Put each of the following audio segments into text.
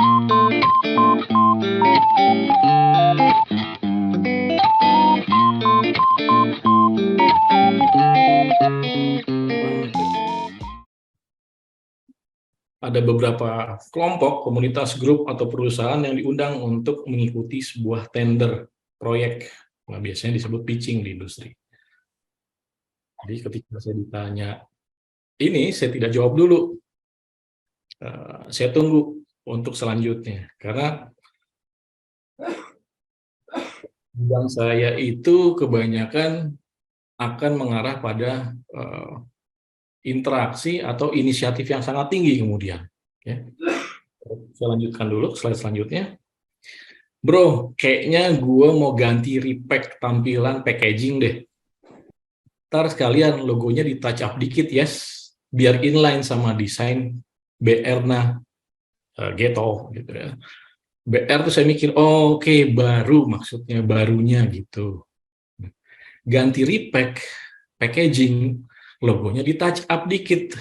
Ada beberapa kelompok, komunitas, grup, atau perusahaan yang diundang untuk mengikuti sebuah tender proyek. Nah, biasanya disebut pitching di industri. Jadi ketika saya ditanya ini, saya tidak jawab dulu. Saya tunggu untuk selanjutnya. Karena bidang saya itu kebanyakan akan mengarah pada interaksi atau inisiatif yang sangat tinggi kemudian. Ya. Saya lanjutkan dulu, slide selanjutnya. Bro, kayaknya gue mau ganti repack tampilan packaging deh. Ntar sekalian logonya di touch up dikit, yes. Biar inline sama desain BR-nya gitu ya. BR tuh saya mikir, oh, oke, baru maksudnya, barunya gitu. Ganti repack, packaging, logonya di touch up dikit.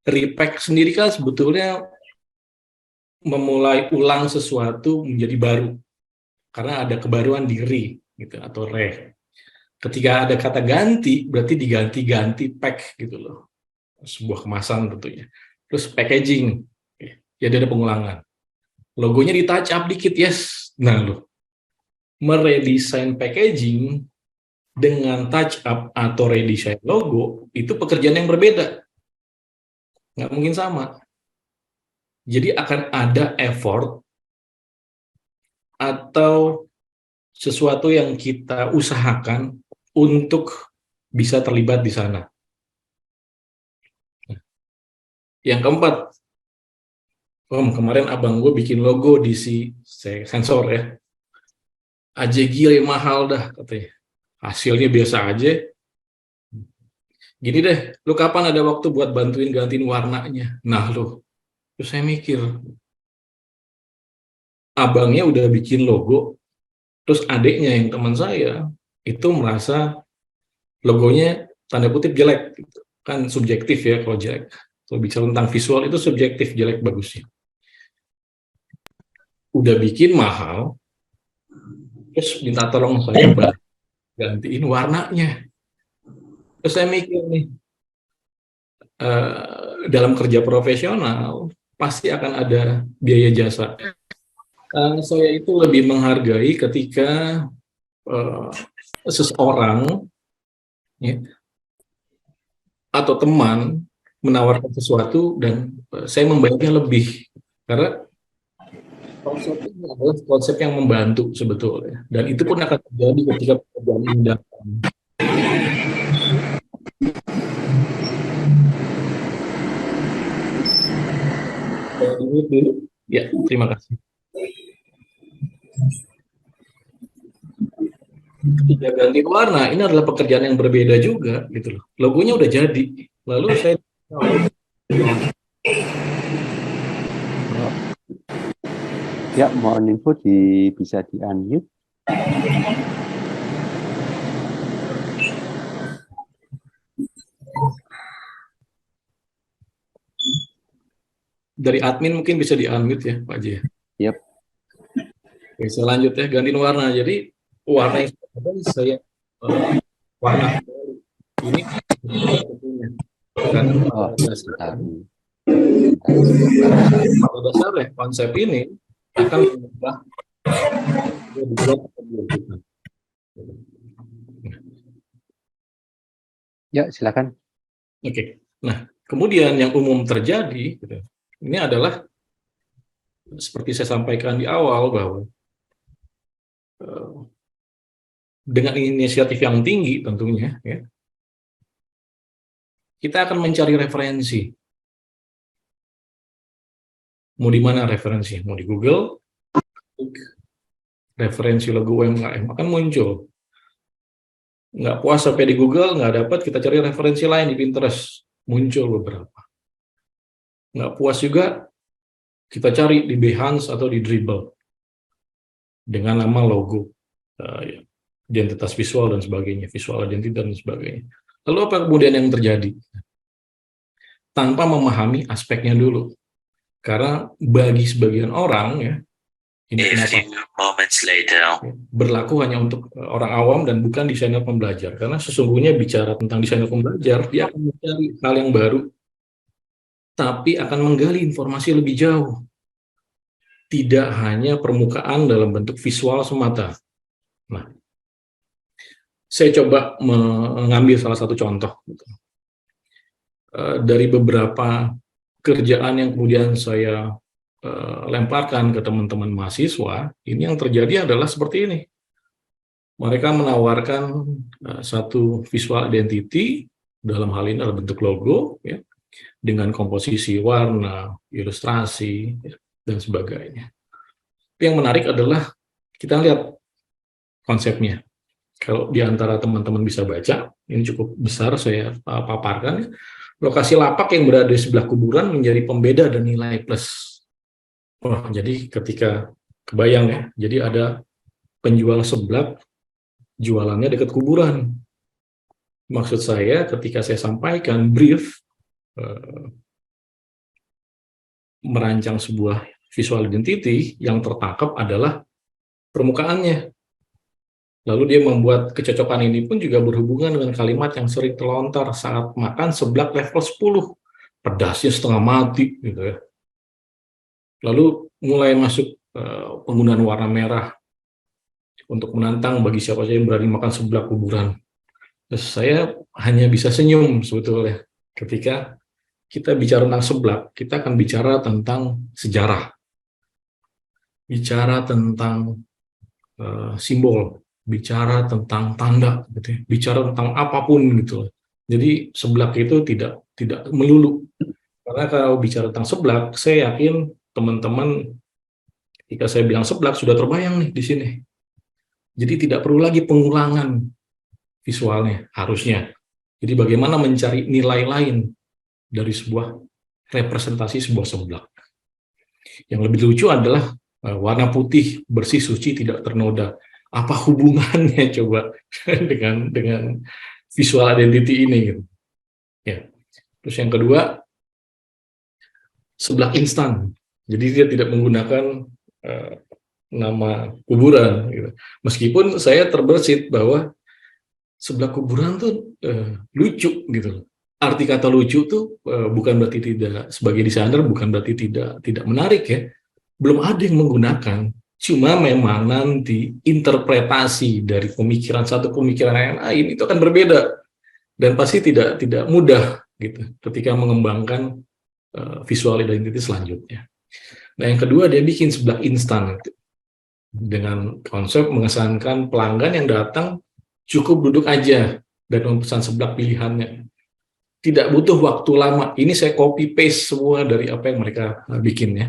Repack sendiri kan sebetulnya memulai ulang sesuatu menjadi baru. Karena ada kebaruan di re, gitu, atau re. Ketika ada kata ganti, berarti diganti-ganti pack gitu loh. Sebuah kemasan tentunya. Terus packaging, jadi ada pengulangan. Logonya di touch up dikit, yes. Nah, loh, meredesain packaging dengan touch up atau redesign logo, itu pekerjaan yang berbeda. Nggak mungkin sama. Jadi akan ada effort atau sesuatu yang kita usahakan untuk bisa terlibat di sana. Yang keempat, kemarin abang gue bikin logo di sensor ya. Aja gile mahal dah katanya. Hasilnya biasa aja. Gini deh, lu kapan ada waktu buat bantuin gantiin warnanya? Nah lu, terus saya mikir, abangnya udah bikin logo, terus adiknya yang teman saya itu merasa logonya tanda kutip jelek, kan subjektif ya kalau jelek. Kalau bicara tentang visual itu subjektif, jelek bagusnya. Udah bikin mahal, terus minta tolong saya gantiin warnanya. Terus saya mikir nih, dalam kerja profesional pasti akan ada biaya jasa. Saya itu lebih menghargai ketika seseorang ya, atau teman menawarkan sesuatu dan saya membayarnya lebih karena konsepnya adalah konsep yang membantu sebetulnya dan itu pun akan terjadi ketika pekerjaan ini datang. Dulu. Ya, terima kasih. Ketika ganti warna, ini adalah pekerjaan yang berbeda juga, gitu loh. Logonya udah jadi, lalu saya ya mohon info bisa di unmute. Dari admin mungkin bisa di unmute ya, Pak J. Yep. Oke, saya lanjut ya, gantiin warna. Jadi warna yang saya warna ini dan pada dasarnya konsep ini akan mengubah ya silakan. Oke. Nah, kemudian yang umum terjadi ini adalah seperti saya sampaikan di awal bahwa dengan inisiatif yang tinggi tentunya ya, kita akan mencari referensi. Mau di mana referensi? Mau di Google, referensi logo UMKM akan muncul. Nggak puas sampai di Google, nggak dapat, kita cari referensi lain di Pinterest, muncul beberapa. Nggak puas juga, kita cari di Behance atau di Dribbble dengan nama logo, identitas visual dan sebagainya, visual identity dan sebagainya. Lalu apa kemudian yang terjadi? Tanpa memahami aspeknya dulu. Karena bagi sebagian orang ya, ini kenapa berlaku hanya untuk orang awam dan bukan desainer pembelajar. Karena sesungguhnya bicara tentang desainer pembelajar, dia akan mencari hal yang baru, tapi akan menggali informasi lebih jauh. Tidak hanya permukaan dalam bentuk visual semata. Nah, saya coba mengambil salah satu contoh. Dari beberapa kerjaan yang kemudian saya lemparkan ke teman-teman mahasiswa, ini yang terjadi adalah seperti ini. Mereka menawarkan satu visual identity, dalam hal ini adalah bentuk logo, ya, dengan komposisi warna, ilustrasi, ya, dan sebagainya. Tapi yang menarik adalah kita lihat konsepnya. Kalau di antara teman-teman bisa baca, ini cukup besar saya paparkan. Lokasi lapak yang berada di sebelah kuburan menjadi pembeda dan nilai plus. Wah, jadi ketika kebayang ya, jadi ada penjual seblak, jualannya dekat kuburan. Maksud saya ketika saya sampaikan brief, merancang sebuah visual identity, yang tertangkap adalah permukaannya. Lalu dia membuat kecocokan ini pun juga berhubungan dengan kalimat yang sering terlontar saat makan seblak level 10. Pedasnya setengah mati, gitu ya. Lalu mulai masuk penggunaan warna merah untuk menantang bagi siapa saja yang berani makan seblak kuburan. Terus saya hanya bisa senyum sebetulnya ketika kita bicara tentang seblak, kita akan bicara tentang sejarah, bicara tentang simbol, bicara tentang tanda, gitu ya, bicara tentang apapun gitu. Jadi seblak itu tidak melulu. Karena kalau bicara tentang seblak, saya yakin teman-teman ketika saya bilang seblak sudah terbayang nih di sini. Jadi tidak perlu lagi pengulangan visualnya harusnya. Jadi bagaimana mencari nilai lain dari sebuah representasi sebuah seblak. Yang lebih lucu adalah warna putih, bersih, suci, tidak ternoda. Apa hubungannya coba dengan visual identity ini gitu. Ya. Terus yang kedua, seblak instan. Jadi dia tidak menggunakan nama kuburan gitu. Meskipun saya terbersit bahwa seblak kuburan tuh lucu gitu. Arti kata lucu tuh bukan berarti tidak, sebagai desainer bukan berarti tidak menarik ya. Belum ada yang menggunakan, cuma memang nanti interpretasi dari pemikiran satu pemikiran yang lain itu akan berbeda dan pasti tidak mudah gitu ketika mengembangkan visual identity selanjutnya. Nah, yang kedua dia bikin seblak instan gitu, dengan konsep mengesankan pelanggan yang datang cukup duduk aja dan memesan seblak pilihannya. Tidak butuh waktu lama. Ini saya copy paste semua dari apa yang mereka bikin ya.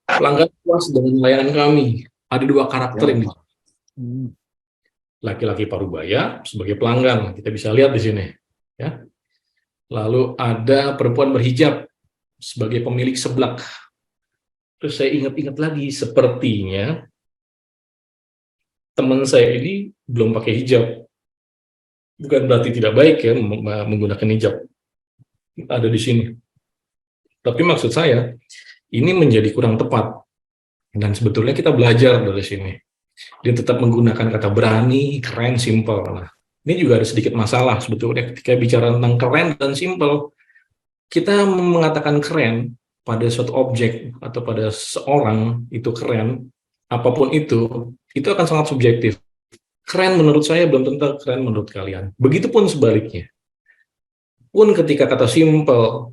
Pelanggan puas dengan layanan kami. Ada dua karakter ini. Laki-laki parubaya sebagai pelanggan, kita bisa lihat di sini. Ya. Lalu ada perempuan berhijab sebagai pemilik seblak. Terus saya ingat-ingat lagi, sepertinya teman saya ini belum pakai hijab. Bukan berarti tidak baik ya menggunakan hijab. Ada di sini. Tapi maksud saya, ini menjadi kurang tepat. Dan sebetulnya kita belajar dari sini. Dia tetap menggunakan kata berani, keren, simple. Nah, ini juga ada sedikit masalah sebetulnya ketika bicara tentang keren dan simple. Kita mengatakan keren pada suatu objek atau pada seorang itu keren, apapun itu akan sangat subjektif. Keren menurut saya belum tentu keren menurut kalian. Begitupun sebaliknya. Pun ketika kata simple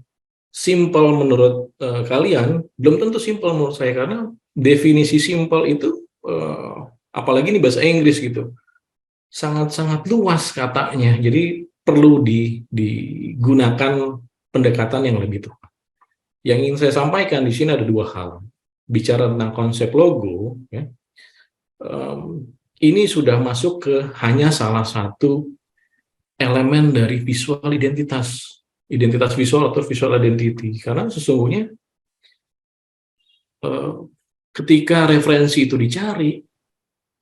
menurut kalian, belum tentu simple menurut saya, karena definisi simple itu, apalagi ini bahasa Inggris gitu, sangat-sangat luas katanya, jadi perlu digunakan pendekatan yang lebih tepat. Yang ingin saya sampaikan di sini ada dua hal. Bicara tentang konsep logo, ya, ini sudah masuk ke hanya salah satu elemen dari visual identitas visual atau visual identity, karena sesungguhnya ketika referensi itu dicari,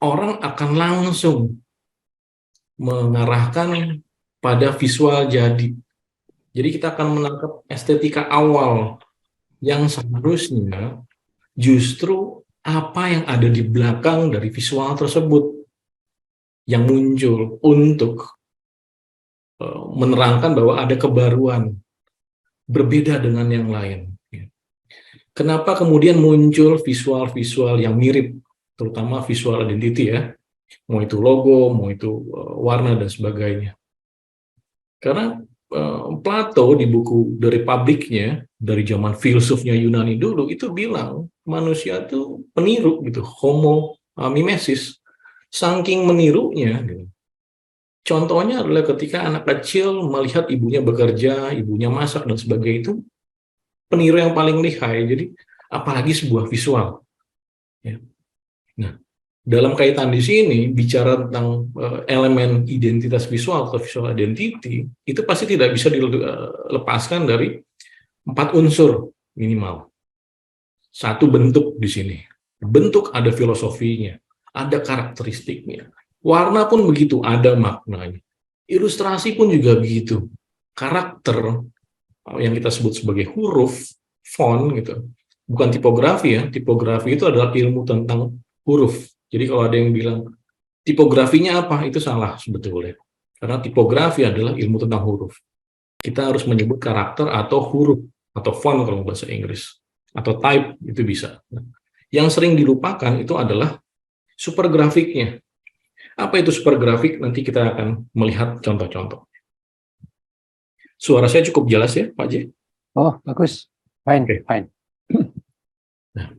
orang akan langsung mengarahkan pada visual jadi kita akan menangkap estetika awal Yang seharusnya justru apa yang ada di belakang dari visual tersebut yang muncul untuk menerangkan bahwa ada kebaruan berbeda dengan yang lain. Kenapa kemudian muncul visual-visual yang mirip, terutama visual identity ya, mau itu logo, mau itu warna dan sebagainya. Karena Plato di buku The Republic-nya, dari zaman filsufnya Yunani dulu, itu bilang manusia itu peniru gitu, homo mimesis. Saking menirunya, gitu. Contohnya adalah ketika anak kecil melihat ibunya bekerja, ibunya masak dan sebagainya, itu peniru yang paling lihai. Jadi apalagi sebuah visual. Ya. Nah, dalam kaitan di sini bicara tentang elemen identitas visual atau visual identity, itu pasti tidak bisa dilepaskan dari 4 unsur minimal. Satu, bentuk di sini. Bentuk ada filosofinya, ada karakteristiknya. Warna pun begitu, ada maknanya. Ilustrasi pun juga begitu. Karakter yang kita sebut sebagai huruf, font gitu. Bukan tipografi ya. Tipografi itu adalah ilmu tentang huruf. Jadi kalau ada yang bilang tipografinya apa, itu salah sebetulnya. Karena tipografi adalah ilmu tentang huruf. Kita harus menyebut karakter atau huruf atau font kalau bahasa Inggris, atau type, itu bisa. Yang sering dilupakan itu adalah super grafiknya. Apa itu super grafik? Nanti kita akan melihat contoh-contoh. Suara saya cukup jelas ya, Pak J? Oh, bagus. Fine, Oke. fine. Nah,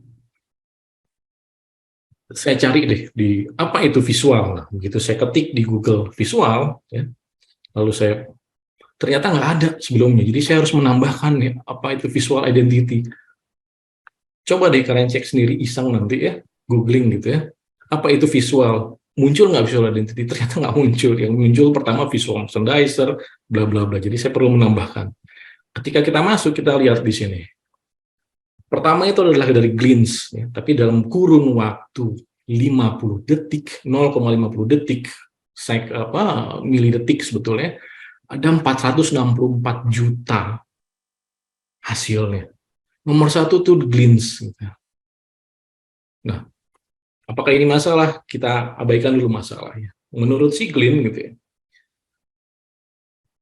saya cari deh di apa itu visual. Nah, begitu saya ketik di Google visual, ya, lalu saya ternyata nggak ada sebelumnya. Jadi saya harus menambahkan ya, apa itu visual identity. Coba deh kalian cek sendiri iseng nanti ya, googling gitu ya. Apa itu visual? Muncul nggak visual identity? Ternyata nggak muncul. Yang muncul pertama visual merchandiser, bla bla bla. Jadi saya perlu menambahkan. Ketika kita masuk, kita lihat di sini. Pertama itu adalah dari glance, ya, tapi dalam kurun waktu 50 detik, 0,50 detik, milidetik sebetulnya, ada 464 juta hasilnya. Nomor satu tuh glance. Gitu. Nah, apakah ini masalah? Kita abaikan dulu masalahnya. Menurut si Glynn gitu ya,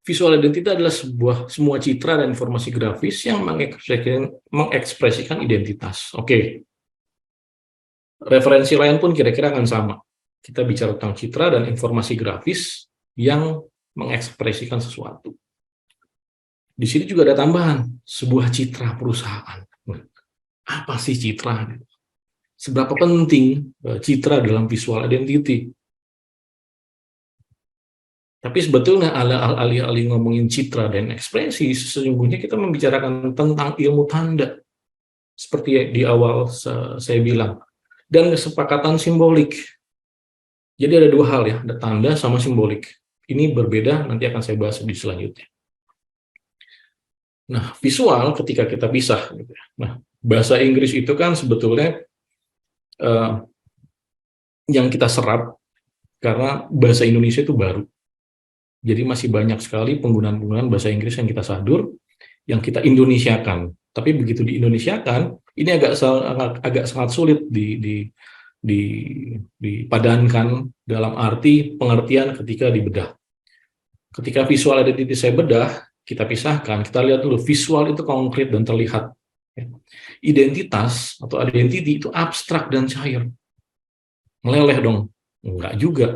visual identity adalah semua citra dan informasi grafis yang mengekspresikan identitas. Oke. Referensi lain pun kira-kira akan sama. Kita bicara tentang citra dan informasi grafis yang mengekspresikan sesuatu. Di sini juga ada tambahan, sebuah citra perusahaan. Apa sih citra? Seberapa penting citra dalam visual identity? Tapi sebetulnya alih-alih ngomongin citra dan ekspresi, sesungguhnya kita membicarakan tentang ilmu tanda. Seperti di awal saya bilang. Dan kesepakatan simbolik. Jadi ada dua hal ya, ada tanda sama simbolik. Ini berbeda, nanti akan saya bahas di selanjutnya. Nah, visual ketika kita pisah. Gitu. Nah, bahasa Inggris itu kan sebetulnya yang kita serap karena bahasa Indonesia itu baru. Jadi masih banyak sekali penggunaan-penggunaan bahasa Inggris yang kita sadur, yang kita Indonesiakan. Tapi begitu di Indonesiakan, ini agak sangat sulit dipadankan dalam arti pengertian ketika dibedah. Ketika visual identity saya bedah, kita pisahkan, kita lihat dulu visual itu konkret dan terlihat. Identitas atau identity itu abstrak dan cair. Meleleh dong? Enggak juga.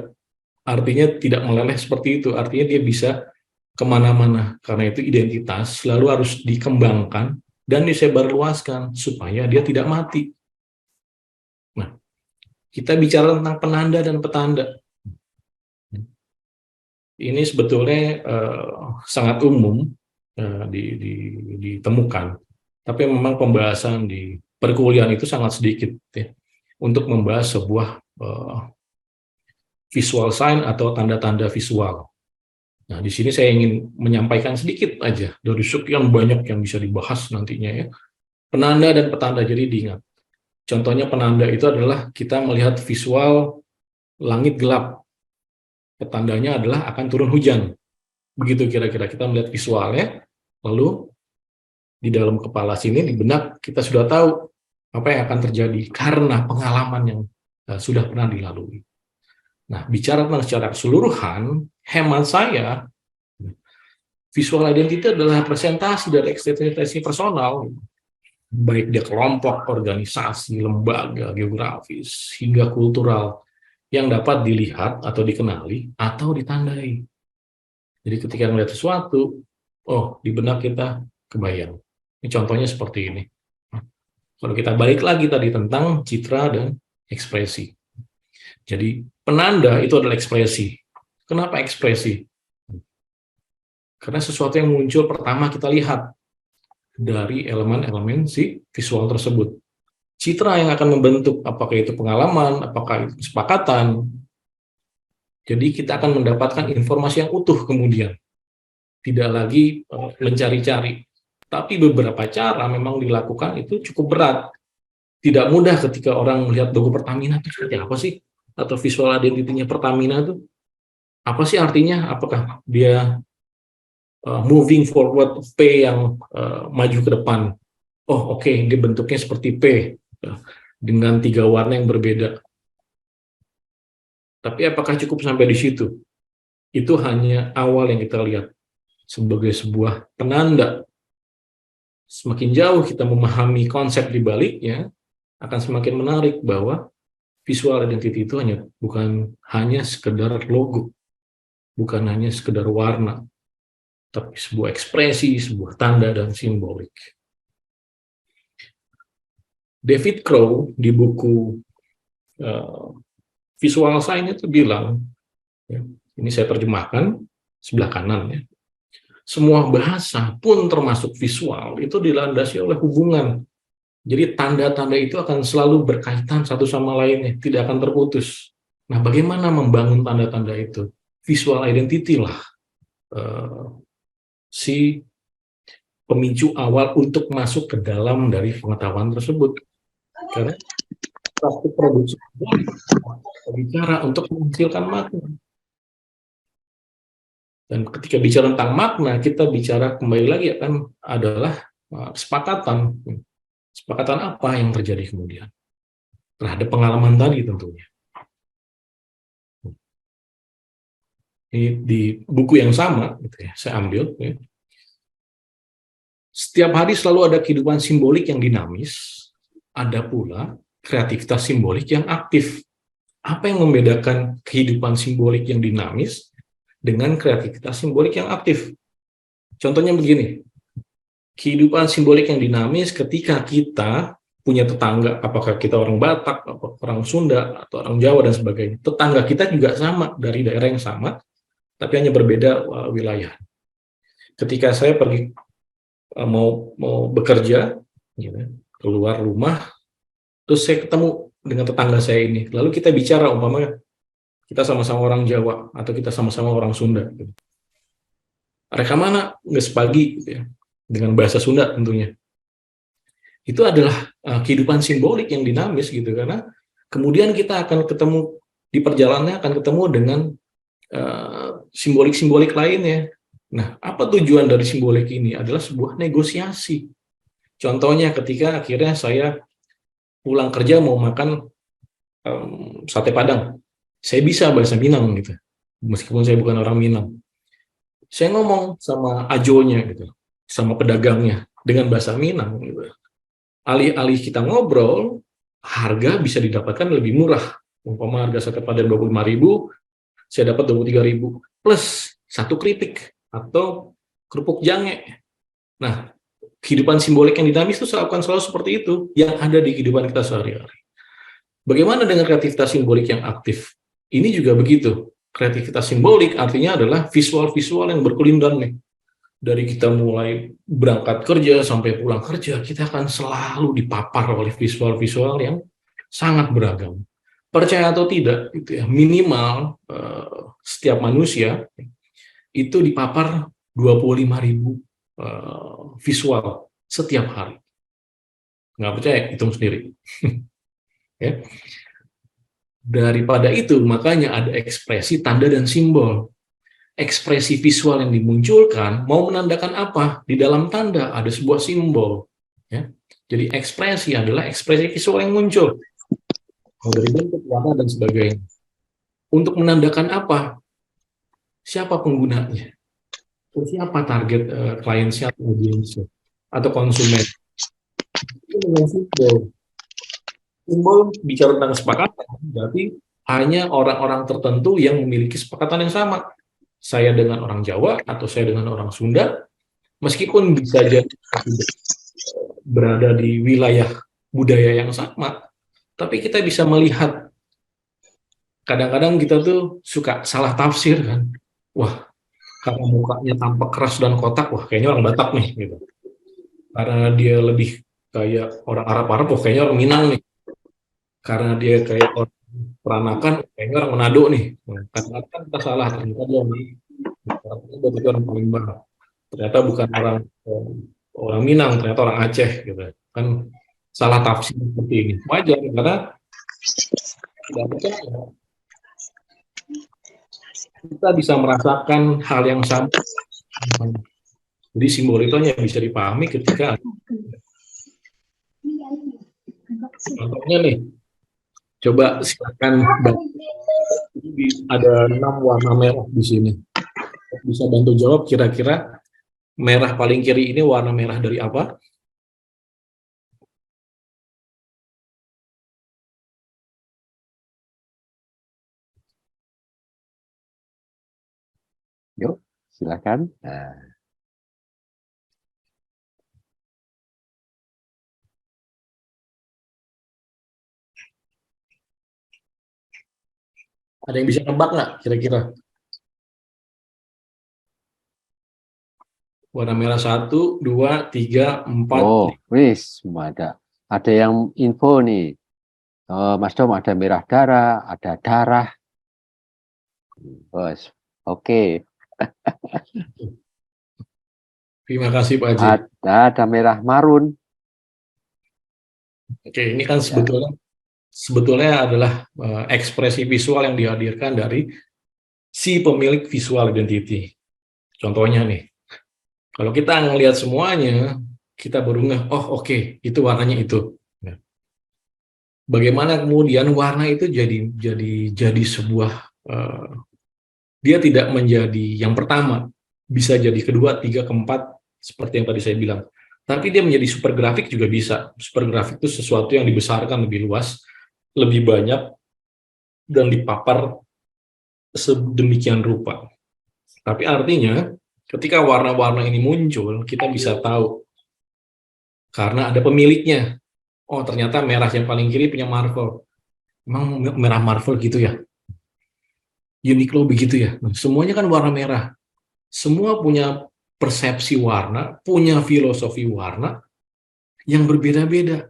Artinya tidak meleleh seperti itu. Artinya dia bisa kemana-mana. Karena itu identitas selalu harus dikembangkan dan disebarluaskan supaya dia tidak mati. Nah, kita bicara tentang penanda dan petanda. Ini sebetulnya sangat umum ditemukan. Tapi memang pembahasan di perkuliahan itu sangat sedikit ya, untuk membahas sebuah visual sign atau tanda-tanda visual. Nah, di sini saya ingin menyampaikan sedikit aja dari sekian banyak yang bisa dibahas nantinya ya. Penanda dan petanda, jadi diingat. Contohnya penanda itu adalah kita melihat visual langit gelap. Petandanya adalah akan turun hujan. Begitu kira-kira kita melihat visualnya, lalu di dalam kepala sini, di benak kita sudah tahu apa yang akan terjadi karena pengalaman yang sudah pernah dilalui. Nah, bicara tentang secara keseluruhan, hemat saya, visual identity adalah representasi dari eksistensi personal, baik dia kelompok, organisasi, lembaga, geografis, hingga kultural, yang dapat dilihat atau dikenali atau ditandai. Jadi ketika melihat sesuatu, oh, di benak kita kebayang. Ini contohnya seperti ini. Kalau kita balik lagi tadi tentang citra dan ekspresi. Jadi penanda itu adalah ekspresi. Kenapa ekspresi? Karena sesuatu yang muncul pertama kita lihat dari elemen-elemen si visual tersebut. Citra yang akan membentuk apakah itu pengalaman, apakah itu kesepakatan. Jadi kita akan mendapatkan informasi yang utuh kemudian. Tidak lagi mencari-cari. Tapi beberapa cara memang dilakukan itu cukup berat. Tidak mudah ketika orang melihat logo Pertamina itu seperti apa sih? Atau visual identity-nya Pertamina itu apa sih artinya? Apakah dia moving forward P yang maju ke depan? Oh, oke, dia bentuknya seperti P dengan 3 warna yang berbeda. Tapi apakah cukup sampai di situ? Itu hanya awal yang kita lihat sebagai sebuah penanda. Semakin jauh kita memahami konsep di baliknya, akan semakin menarik bahwa visual identity itu bukan hanya sekedar logo, bukan hanya sekedar warna, tapi sebuah ekspresi, sebuah tanda dan simbolik. David Crow di buku Visual Sign itu bilang, ya, ini saya terjemahkan sebelah kanan ya. Semua bahasa pun termasuk visual itu dilandasi oleh hubungan. Jadi tanda-tanda itu akan selalu berkaitan satu sama lainnya, tidak akan terputus. Nah, bagaimana membangun tanda-tanda itu? Visual identity lah si pemicu awal untuk masuk ke dalam dari pengetahuan tersebut. Karena praktik produksi bicara untuk menghasilkan makna. Dan ketika bicara tentang makna, kita bicara kembali lagi akan adalah kesepakatan. Kesepakatan apa yang terjadi kemudian terhadap pengalaman tadi tentunya. Ini di buku yang sama, gitu ya, saya ambil. Ya. Setiap hari selalu ada kehidupan simbolik yang dinamis, ada pula kreativitas simbolik yang aktif. Apa yang membedakan kehidupan simbolik yang dinamis dengan kreativitas simbolik yang aktif? Contohnya begini, kehidupan simbolik yang dinamis ketika kita punya tetangga, apakah kita orang Batak, orang Sunda, atau orang Jawa, dan sebagainya. Tetangga kita juga sama, dari daerah yang sama, tapi hanya berbeda wilayah. Ketika saya pergi mau bekerja, gitu, keluar rumah, terus saya ketemu dengan tetangga saya ini, lalu kita bicara, umpamanya kita sama-sama orang Jawa, atau kita sama-sama orang Sunda. Gitu. Reka mana nggak sepagi, gitu ya, dengan bahasa Sunda tentunya. Itu adalah kehidupan simbolik yang dinamis gitu, karena kemudian kita akan ketemu di perjalanannya akan ketemu dengan simbolik-simbolik lainnya. Nah, apa tujuan dari simbolik ini? Adalah sebuah negosiasi. Contohnya ketika akhirnya saya pulang kerja mau makan sate Padang, saya bisa bahasa Minang gitu, meskipun saya bukan orang Minang. Saya ngomong sama ajonya gitu, sama pedagangnya dengan bahasa Minang gitu. Alih-alih kita ngobrol, harga bisa didapatkan lebih murah. Umpama harga sate Padang 25.000, saya dapat 23.000 plus 1 keripik atau kerupuk jange. Nah, kehidupan simbolik yang dinamis itu akan selalu seperti itu yang ada di kehidupan kita sehari-hari. Bagaimana dengan kreativitas simbolik yang aktif? Ini juga begitu. Kreativitas simbolik artinya adalah visual-visual yang berkelindan nih. Dari kita mulai berangkat kerja sampai pulang kerja, kita akan selalu dipapar oleh visual-visual yang sangat beragam. Percaya atau tidak, itu ya, minimal setiap manusia itu dipapar 25.000 visual setiap hari. Nggak percaya, hitung sendiri. Ya. Daripada itu, makanya ada ekspresi, tanda, dan simbol. ekspresi visual yang dimunculkan mau menandakan apa? Di dalam tanda ada sebuah simbol. Ya. Jadi ekspresi adalah ekspresi visual yang muncul. Mau dari bentuk, warna, dan sebagainya. Untuk menandakan apa? Siapa penggunanya? Siapa target kliennya atau audiensnya? Atau konsumen? Itu dengan simbol. Simbol bicara tentang kesepakatan, berarti hanya orang-orang tertentu yang memiliki kesepakatan yang sama. Saya dengan orang Jawa atau saya dengan orang Sunda, meskipun bisa jadi berada di wilayah budaya yang sama, tapi kita bisa melihat kadang-kadang kita tuh suka salah tafsir kan. Wah, karena mukanya tampak keras dan kotak, wah kayaknya orang Batak nih gitu. Karena dia lebih kayak orang Arab-Arab, wah kayaknya orang Minang nih. Karena dia kayak orang Peranakan, kayaknya orang Manado nih. Kadang-kadang kan kita salah, ternyata dia orang Palembang. Ternyata bukan orang Minang, ternyata orang Aceh gitu. Kan salah tafsir seperti ini. Wajar karena tidak percaya. Kita bisa merasakan hal yang sama. Jadi simbol itu hanya bisa dipahami ketika contohnya nih, coba silakan ada 6 warna merah di sini. Bisa bantu jawab kira-kira merah paling kiri ini warna merah dari apa? Yuk, silakan. Nah, Ada yang bisa nebak nggak kira-kira? Warna merah 1, 2, 3, 4, oh, wis, semua ada. Ada yang info nih. Mas Dom, ada merah darah, ada darah. Bos, oke. Terima kasih Pak Haji. Ada merah marun. Oke, ini kan Ya. sebetulnya adalah ekspresi visual yang dihadirkan dari si pemilik visual identity. Contohnya nih, kalau kita ngelihat semuanya, kita baru ngeh, oh oke, itu warnanya itu. Nah, bagaimana kemudian warna itu jadi sebuah dia tidak menjadi yang pertama, bisa jadi kedua, tiga, keempat, seperti yang tadi saya bilang. Tapi dia menjadi super grafik juga bisa. Super grafik itu sesuatu yang dibesarkan lebih luas, lebih banyak, dan dipapar sedemikian rupa. Tapi artinya, ketika warna-warna ini muncul, kita bisa tahu, karena ada pemiliknya. Oh, ternyata merah yang paling kiri punya Marvel. Emang merah Marvel gitu ya? Uniqlo begitu ya? Nah, semuanya kan warna merah. Semua punya persepsi warna, punya filosofi warna yang berbeda-beda.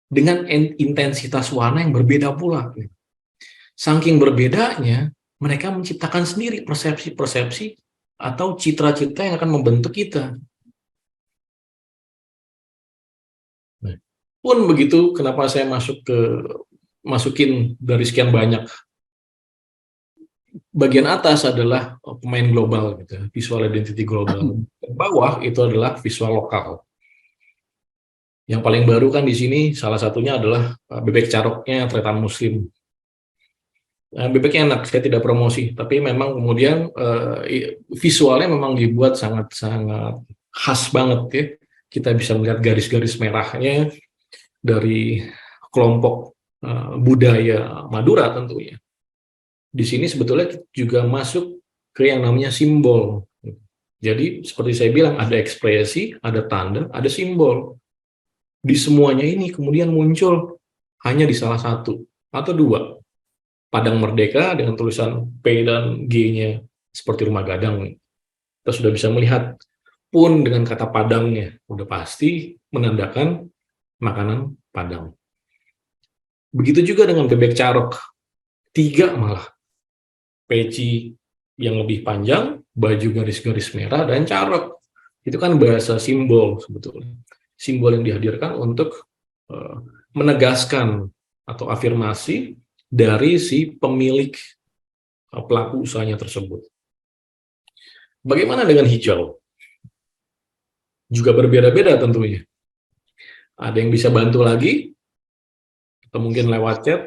Dengan intensitas warna yang berbeda pula. Saking berbedanya, mereka menciptakan sendiri persepsi-persepsi atau citra-citra yang akan membentuk kita. Nah, pun begitu, kenapa saya masukin dari sekian banyak. Bagian atas adalah pemain global, gitu, visual identity global. Yang bawah itu adalah visual lokal. Yang paling baru kan di sini salah satunya adalah bebek caroknya Tretan Muslim. Bebeknya enak, saya tidak promosi, tapi memang kemudian visualnya memang dibuat sangat-sangat khas banget ya. Kita bisa melihat garis-garis merahnya dari kelompok budaya Madura tentunya. Di sini sebetulnya juga masuk ke yang namanya simbol. Jadi seperti saya bilang, ada ekspresi, ada tanda, ada simbol. Di semuanya ini kemudian muncul hanya di salah satu atau dua. Padang Merdeka dengan tulisan P dan G-nya seperti rumah gadang. Kita sudah bisa melihat, pun dengan kata Padangnya, udah pasti menandakan makanan Padang. Begitu juga dengan bebek carok. 3 malah. Peci yang lebih panjang, baju garis-garis merah, dan carok. Itu kan bahasa simbol sebetulnya. Simbol yang dihadirkan untuk menegaskan atau afirmasi dari si pemilik pelaku usahanya tersebut. Bagaimana dengan hijau? Juga berbeda-beda tentunya. Ada yang bisa bantu lagi, atau mungkin lewat chat.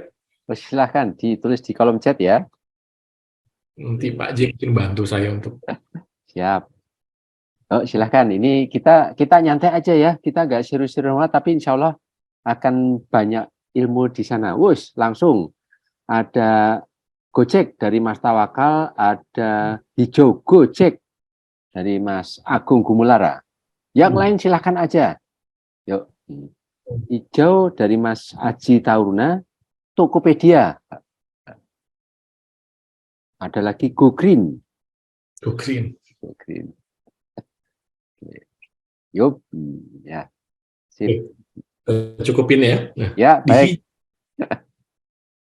Silahkan ditulis di kolom chat ya. Nanti Pak J mungkin bantu saya untuk. Siap. Oh, silahkan. Ini kita nyantai aja ya. Kita nggak serius-serius banget, tapi insya Allah akan banyak ilmu di sana. Wus, langsung ada Gojek dari Mas Tawakal, ada hijau Gojek dari Mas Agung Gumulara. Yang lain silahkan aja. Yuk. Hijau dari Mas Aji Tauruna, Tokopedia. Ada lagi Go Green. Go Green. Go Green. Yup, ya. Sip. Cukupin ya. Nah, Ya, baik.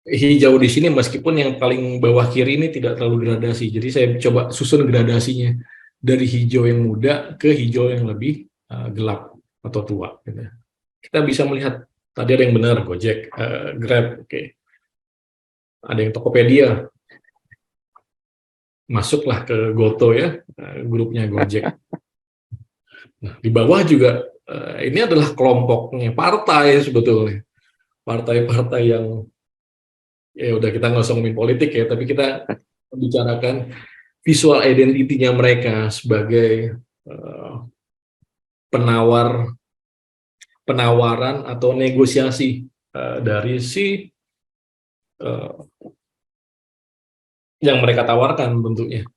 hijau di sini meskipun yang paling bawah kiri ini tidak terlalu gradasi. Jadi saya coba susun gradasinya dari hijau yang muda ke hijau yang lebih gelap atau tua. Gitu. Kita bisa melihat tadi ada yang benar Gojek, Grab, oke. Ada yang Tokopedia. Masuklah ke Goto ya, grupnya Gojek. Nah, di bawah juga ini adalah kelompoknya partai sebetulnya. Partai-partai yang ya udah kita nggak usah ngomongin politik ya, tapi kita membicarakan visual identity-nya mereka sebagai penawaran atau negosiasi dari si yang mereka tawarkan bentuknya.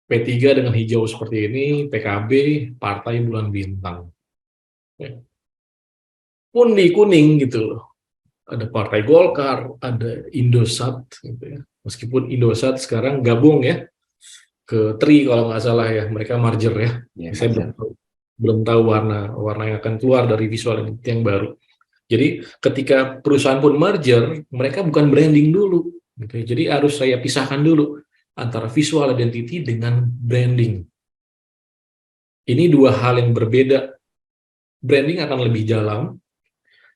P3 dengan hijau seperti ini, PKB, Partai Bulan Bintang. Ya. Pun di kuning gitu loh. Ada Partai Golkar, ada Indosat, gitu ya. Meskipun Indosat sekarang gabung ya ke TRI kalau nggak salah ya, mereka merger ya. Saya belum tahu warna yang akan keluar dari visual yang baru. Jadi ketika perusahaan pun merger, mereka bukan branding dulu. Gitu. Jadi harus saya pisahkan dulu antara visual identity dengan branding. Ini dua hal yang berbeda. Branding akan lebih dalam.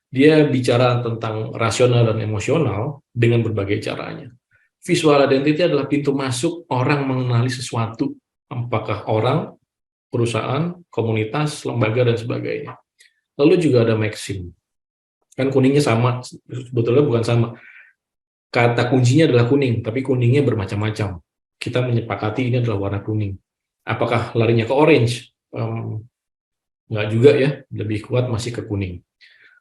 Dia bicara tentang rasional dan emosional dengan berbagai caranya. Visual identity adalah pintu masuk orang mengenali sesuatu. Apakah orang, perusahaan, komunitas, lembaga, dan sebagainya. Lalu juga ada Maxim. Kan kuningnya sama, sebetulnya bukan sama. Kata kuncinya adalah kuning, tapi kuningnya bermacam-macam. Kita menyepakati ini adalah warna kuning. Apakah larinya ke orange? Nggak juga ya, lebih kuat masih ke kuning.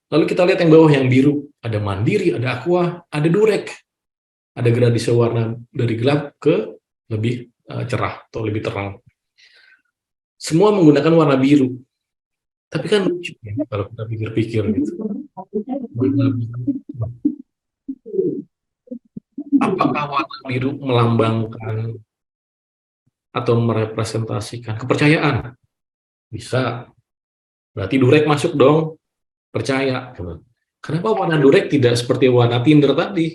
Lalu kita lihat yang bawah yang biru. Ada Mandiri, ada Aqua, ada Durek. Ada gradasi warna dari gelap ke lebih cerah atau lebih terang. Semua menggunakan warna biru. Tapi kan lucu ya, kalau kita pikir-pikir gitu. Apakah warna biru melambangkan atau merepresentasikan kepercayaan? Bisa. Berarti Durek masuk dong. Percaya. Kenapa warna Durek tidak seperti warna Tinder tadi?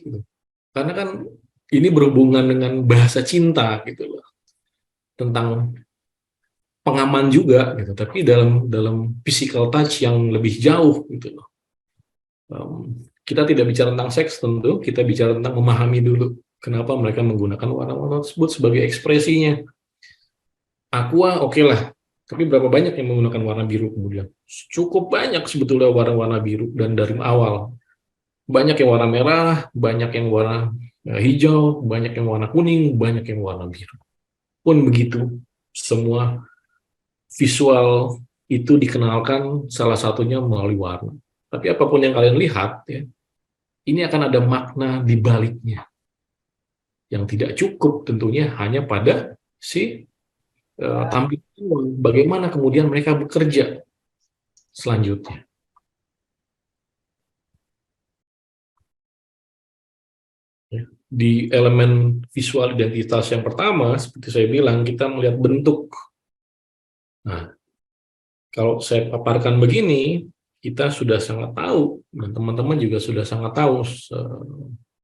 Karena kan ini berhubungan dengan bahasa cinta gitu loh. Tentang pengaman juga gitu, tapi dalam physical touch yang lebih jauh gitu loh. Kita tidak bicara tentang seks tentu, kita bicara tentang memahami dulu kenapa mereka menggunakan warna-warna tersebut sebagai ekspresinya. Aqua oke lah, tapi berapa banyak yang menggunakan warna biru kemudian? Cukup banyak sebetulnya warna-warna biru dan dari awal. Banyak yang warna merah, banyak yang warna hijau, banyak yang warna kuning, banyak yang warna biru. Pun begitu, semua visual itu dikenalkan salah satunya melalui warna. Tapi apapun yang kalian lihat, ya, ini akan ada makna di baliknya. Yang tidak cukup tentunya hanya pada si tampilan, bagaimana kemudian mereka bekerja selanjutnya. Di elemen visual identitas yang pertama, seperti saya bilang, kita melihat bentuk. Nah, kalau saya paparkan begini, kita sudah sangat tahu, dan teman-teman juga sudah sangat tahu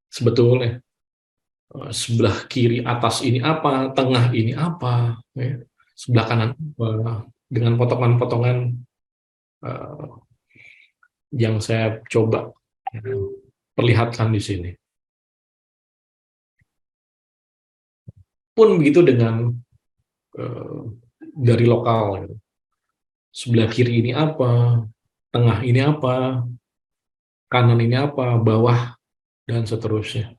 sebetulnya sebelah kiri atas ini apa, tengah ini apa, ya. Sebelah kanan apa, dengan potongan-potongan yang saya coba perlihatkan di sini. Pun begitu dengan dari lokal. Gitu. Sebelah kiri ini apa, tengah ini apa, kanan ini apa, bawah, dan seterusnya.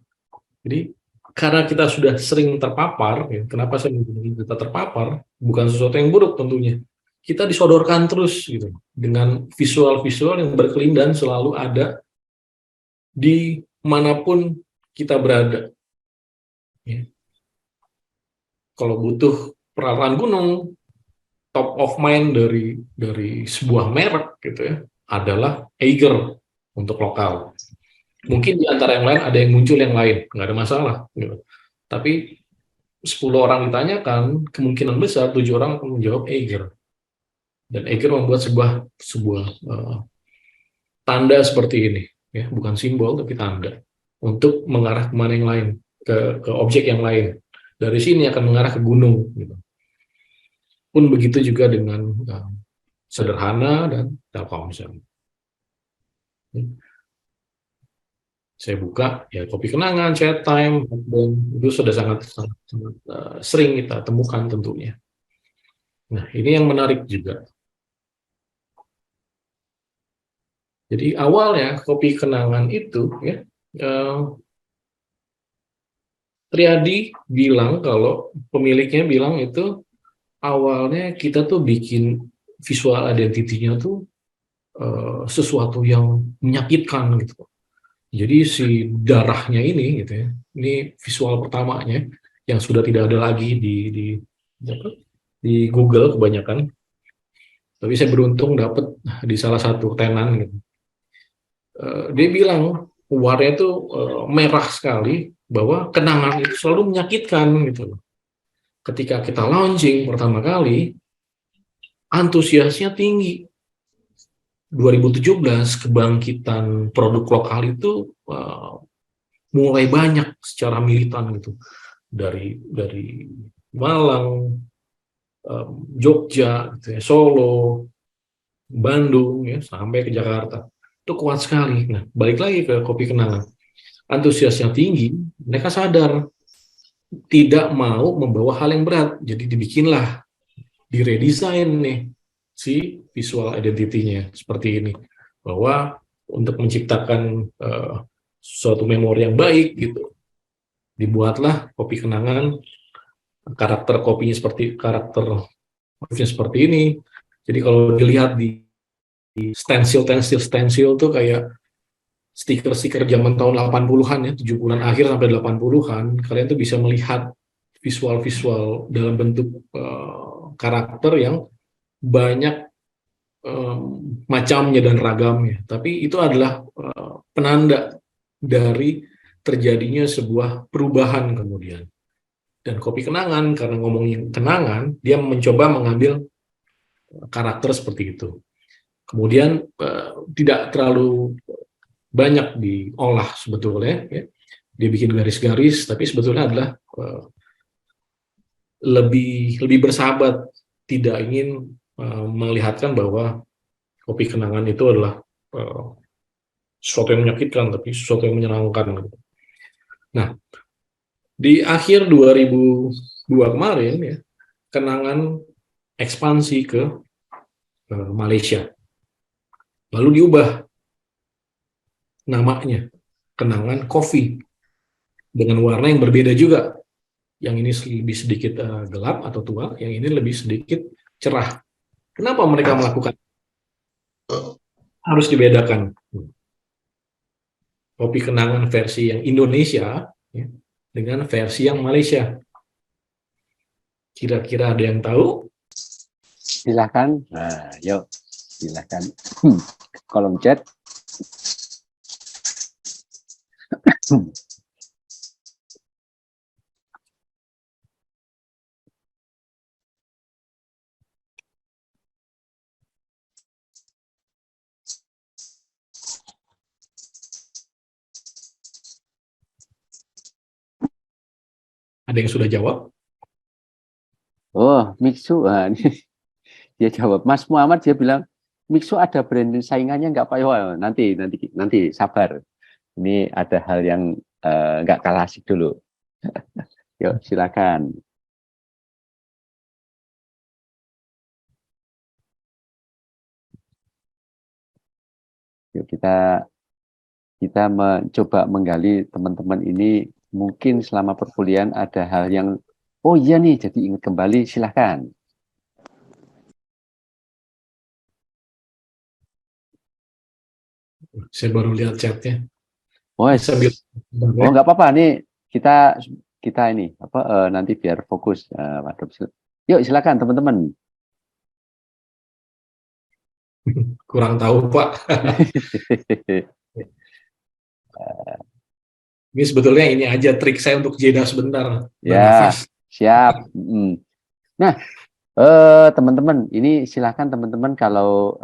Jadi karena kita sudah sering terpapar, ya, kenapa saya bilang kita terpapar, bukan sesuatu yang buruk tentunya. Kita disodorkan terus gitu dengan visual-visual yang berkelindan selalu ada di manapun kita berada. Ya. Kalau butuh peralatan gunung, top of mind dari sebuah merek gitu ya adalah Eiger untuk lokal. Mungkin di antara yang lain ada yang muncul yang lain, nggak ada masalah. Gitu. Tapi 10 orang ditanyakan, kemungkinan besar 7 orang akan menjawab Eiger. Dan Eiger membuat sebuah tanda seperti ini, ya bukan simbol tapi tanda untuk mengarah kemana yang lain, ke objek yang lain. Dari sini akan mengarah ke gunung. Gitu. Pun begitu juga dengan sederhana dan Telkomsel. Saya buka ya kopi kenangan, chat time, dan itu sudah sangat sering kita temukan tentunya. Nah ini yang menarik juga. Jadi awalnya kopi kenangan itu ya Triadi bilang kalau pemiliknya bilang itu awalnya kita tuh bikin visual identity-nya tuh sesuatu yang menyakitkan gitu. Jadi si darahnya ini gitu ya, ini visual pertamanya yang sudah tidak ada lagi di Google kebanyakan. Tapi saya beruntung dapat di salah satu tenan gitu. Dia bilang warnanya itu merah sekali, bahwa kenangan itu selalu menyakitkan gitu. Ketika kita launching pertama kali, antusiasnya tinggi. 2017 kebangkitan produk lokal itu mulai banyak secara militan gitu. Dari Malang, Jogja, gitu ya, Solo, Bandung, ya, sampai ke Jakarta. Itu kuat sekali. Nah, balik lagi ke kopi kenangan. Antusiasnya tinggi, mereka sadar tidak mau membawa hal yang berat. Jadi dibikinlah, diredesain nih si visual identity-nya seperti ini. Bahwa untuk menciptakan suatu memori yang baik gitu, dibuatlah kopi kenangan, karakter kopinya seperti karakter seperti ini. Jadi kalau dilihat di stensil tuh kayak stiker-stiker zaman tahun 80-an ya, 70-an akhir sampai 80-an, kalian tuh bisa melihat visual-visual dalam bentuk karakter yang banyak macamnya dan ragamnya. Tapi itu adalah penanda dari terjadinya sebuah perubahan kemudian. Dan kopi kenangan, karena ngomongin kenangan, dia mencoba mengambil karakter seperti itu. Kemudian tidak terlalu banyak diolah sebetulnya, ya. Dia bikin garis-garis, tapi sebetulnya adalah lebih bersahabat, tidak ingin melihatkan bahwa kopi kenangan itu adalah sesuatu yang menyakitkan, tapi sesuatu yang menyenangkan. Nah, di akhir 2002 kemarin, ya, kenangan ekspansi ke Malaysia. Lalu diubah namanya, kenangan coffee, dengan warna yang berbeda juga. Yang ini lebih sedikit gelap atau tua, yang ini lebih sedikit cerah. Kenapa mereka melakukan? Harus dibedakan. Kopi kenangan versi yang Indonesia ya, dengan versi yang Malaysia. Kira-kira ada yang tahu? Silahkan. Nah, yuk, silahkan. Kolom chat. Ada yang sudah jawab? Oh, Mixu. Nah, ini dia jawab. Mas Muhammad dia bilang, Mixu ada brand saingannya nggak Pak? Oh, nanti sabar. Ini ada hal yang nggak kalah asik dulu. Yuk, silakan. Yuk kita mencoba menggali teman-teman ini, mungkin selama perkuliahan ada hal yang oh iya nih jadi ingat kembali, silahkan. Saya baru lihat chatnya. Oh, Sambil oh nggak apa-apa nih, kita kita ini apa nanti biar fokus, Pak Dom. Yuk silakan teman-teman. kurang tahu Pak. Ini sebetulnya ini aja trik saya untuk jeda sebentar, Ya, bernafas. siap. Nah, teman-teman, ini silakan teman-teman kalau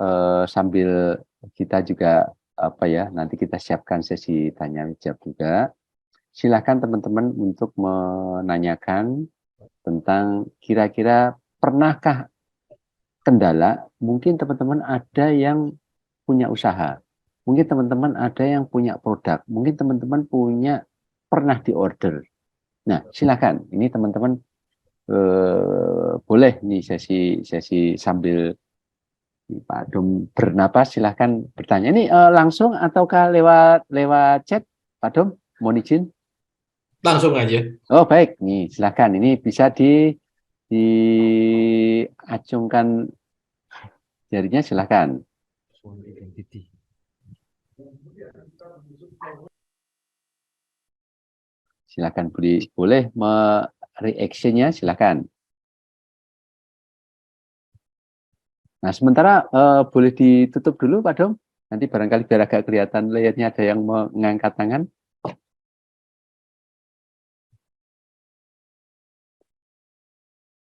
sambil kita juga apa ya, nanti kita siapkan sesi tanya jawab juga. Silakan teman-teman untuk menanyakan tentang kira-kira pernahkah kendala, mungkin teman-teman ada yang punya usaha, mungkin teman-teman ada yang punya produk, mungkin teman-teman punya pernah diorder. Nah, silakan. Ini teman-teman boleh nih sesi sambil Pak Dom bernapas, silahkan bertanya. Ini langsung ataukah lewat lewat chat, Pak Dom? Mohon izin. Langsung aja. Oh baik, nih silahkan. Ini bisa diacungkan jarinya, silahkan. Silahkan boleh reactionnya, silahkan. Nah sementara boleh ditutup dulu Pak Dom. Nanti barangkali biar agak kelihatan layarnya ada yang mengangkat tangan.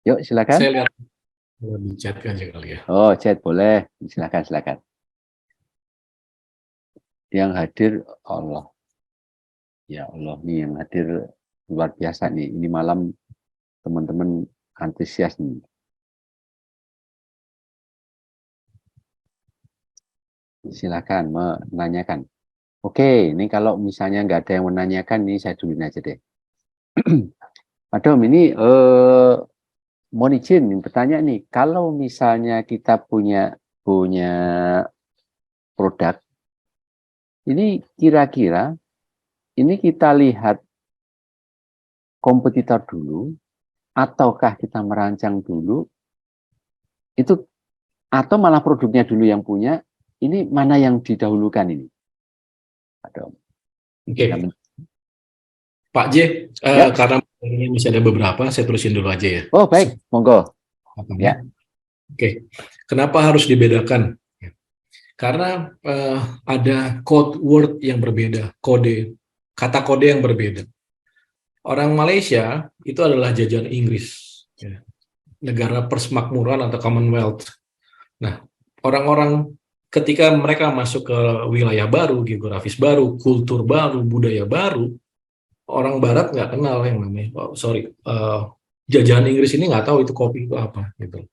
Yuk silakan. Saya lihat di chat aja kali ya. Oh chat boleh, silakan silakan. Yang hadir Allah, ya Allah nih yang hadir luar biasa nih. Ini malam teman-teman antusias nih. Silakan menanyakan. Oke, ini kalau misalnya nggak ada yang menanyakan, ini saya duluin aja deh. Pak Dom, ini mohon izin bertanya nih, kalau misalnya kita punya produk, ini kira-kira ini kita lihat kompetitor dulu, ataukah kita merancang dulu, itu atau malah produknya dulu yang punya, ini mana yang didahulukan ini? Pak Dom. Oke, Pak J, Ya. karena ini masih ada beberapa, saya terusin dulu aja ya. Oh baik, monggo. Ya. Oke, kenapa harus dibedakan? Karena ada code word yang berbeda, kata kode yang berbeda. Orang Malaysia itu adalah jajahan Inggris, ya, negara persemakmuran atau Commonwealth. Nah, orang-orang ketika mereka masuk ke wilayah baru, geografis baru, kultur baru, budaya baru, orang Barat nggak kenal yang namanya, jajahan Inggris ini nggak tahu itu kopi itu apa, gitu.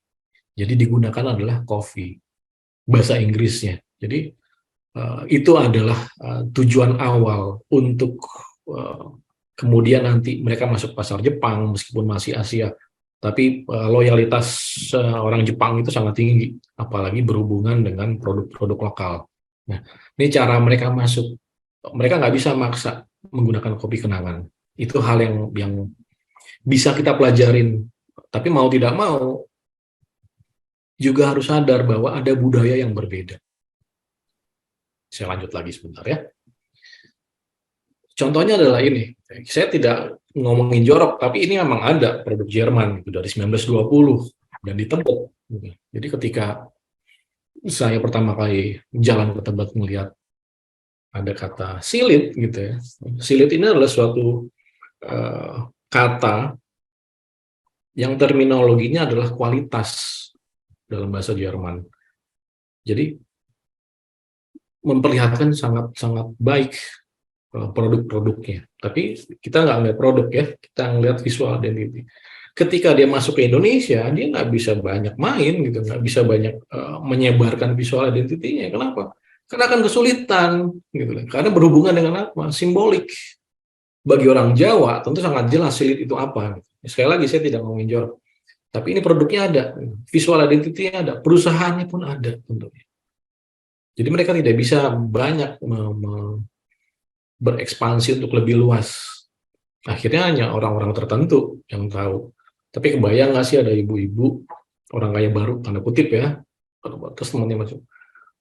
Jadi digunakan adalah coffee, bahasa Inggrisnya. Jadi itu adalah tujuan awal untuk kemudian nanti mereka masuk pasar Jepang meskipun masih Asia, tapi loyalitas orang Jepang itu sangat tinggi, apalagi berhubungan dengan produk-produk lokal. Nah, ini cara mereka masuk. Mereka nggak bisa maksa menggunakan kopi kenangan. Itu hal yang bisa kita pelajarin. Tapi mau tidak mau, juga harus sadar bahwa ada budaya yang berbeda. Saya lanjut lagi sebentar ya. Contohnya adalah ini. Saya tidak ngomongin jorok, tapi ini memang ada produk Jerman itu dari 1920 dan di Tebet. Jadi ketika saya pertama kali jalan ke Tebet melihat ada kata silit gitu ya. Silit ini adalah suatu kata yang terminologinya adalah kualitas dalam bahasa Jerman. Jadi memperlihatkan sangat-sangat baik produk-produknya. Tapi kita nggak ngeliat produk ya, kita ngeliat visual identity. Ketika dia masuk ke Indonesia, dia nggak bisa banyak main gitu, nggak bisa banyak menyebarkan visual identity-nya. Kenapa? Karena akan kesulitan gitu. Karena berhubungan dengan apa? Simbolik. Bagi orang Jawa tentu sangat jelas silit itu apa. Sekali lagi saya tidak ngomongin jorok. Tapi ini produknya ada, visual identity-nya ada, perusahaannya pun ada tentunya. Jadi mereka tidak bisa banyak berekspansi untuk lebih luas. Akhirnya hanya orang-orang tertentu yang tahu. Tapi kebayang nggak sih ada ibu-ibu, orang kaya baru, tanda kutip ya, terus temannya masuk,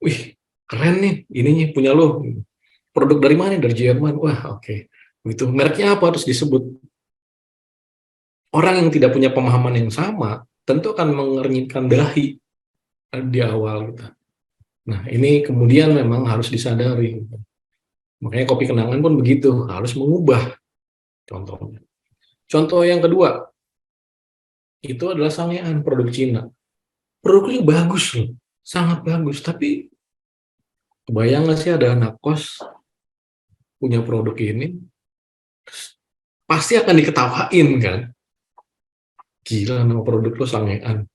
wih keren nih, ininya punya lo, produk dari mana? Dari Jerman. Wah oke. Begitu, mereknya apa? Terus disebut. Orang yang tidak punya pemahaman yang sama, tentu akan mengernyitkan dahi di awal gitu. Nah, ini kemudian memang harus disadari. Makanya kopi kenangan pun begitu, harus mengubah contohnya. Contoh yang kedua, itu adalah sangean produk Cina. Produknya bagus loh, sangat bagus. Tapi kebayang nggak sih ada anak kos punya produk ini, pasti akan diketawain kan? Gila, nama produk lo sangean.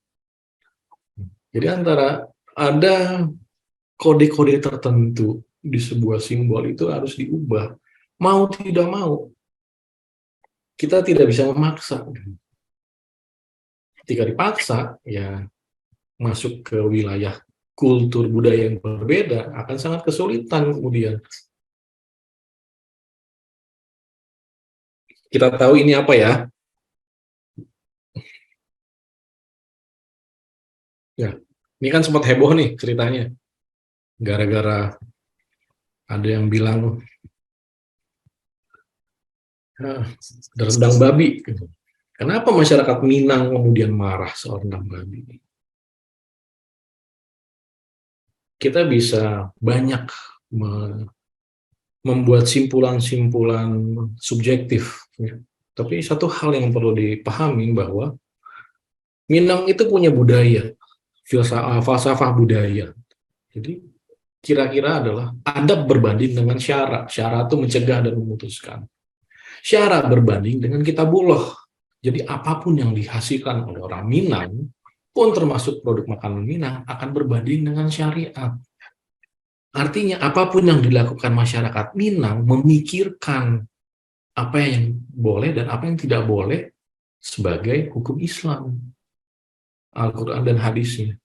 Jadi antara ada kode-kode tertentu di sebuah simbol itu harus diubah. Mau tidak mau, kita tidak bisa memaksa. Ketika dipaksa, ya masuk ke wilayah kultur budaya yang berbeda, akan sangat kesulitan kemudian. Kita tahu ini apa ya? Ya, ini kan sempat heboh nih ceritanya. Gara-gara ada yang bilang rendang babi. Kenapa masyarakat Minang kemudian marah soal rendang babi? Kita bisa banyak membuat simpulan-simpulan subjektif. Ya. Tapi satu hal yang perlu dipahami bahwa Minang itu punya budaya, falsafah budaya. Jadi kira-kira adalah adab berbanding dengan syarat. Syarat itu mencegah dan memutuskan. Syarat berbanding dengan kitabullah. Jadi apapun yang dihasilkan oleh orang Minang, pun termasuk produk makanan Minang, akan berbanding dengan syariat. Artinya apapun yang dilakukan masyarakat Minang memikirkan apa yang boleh dan apa yang tidak boleh sebagai hukum Islam, Al-Quran dan hadisnya.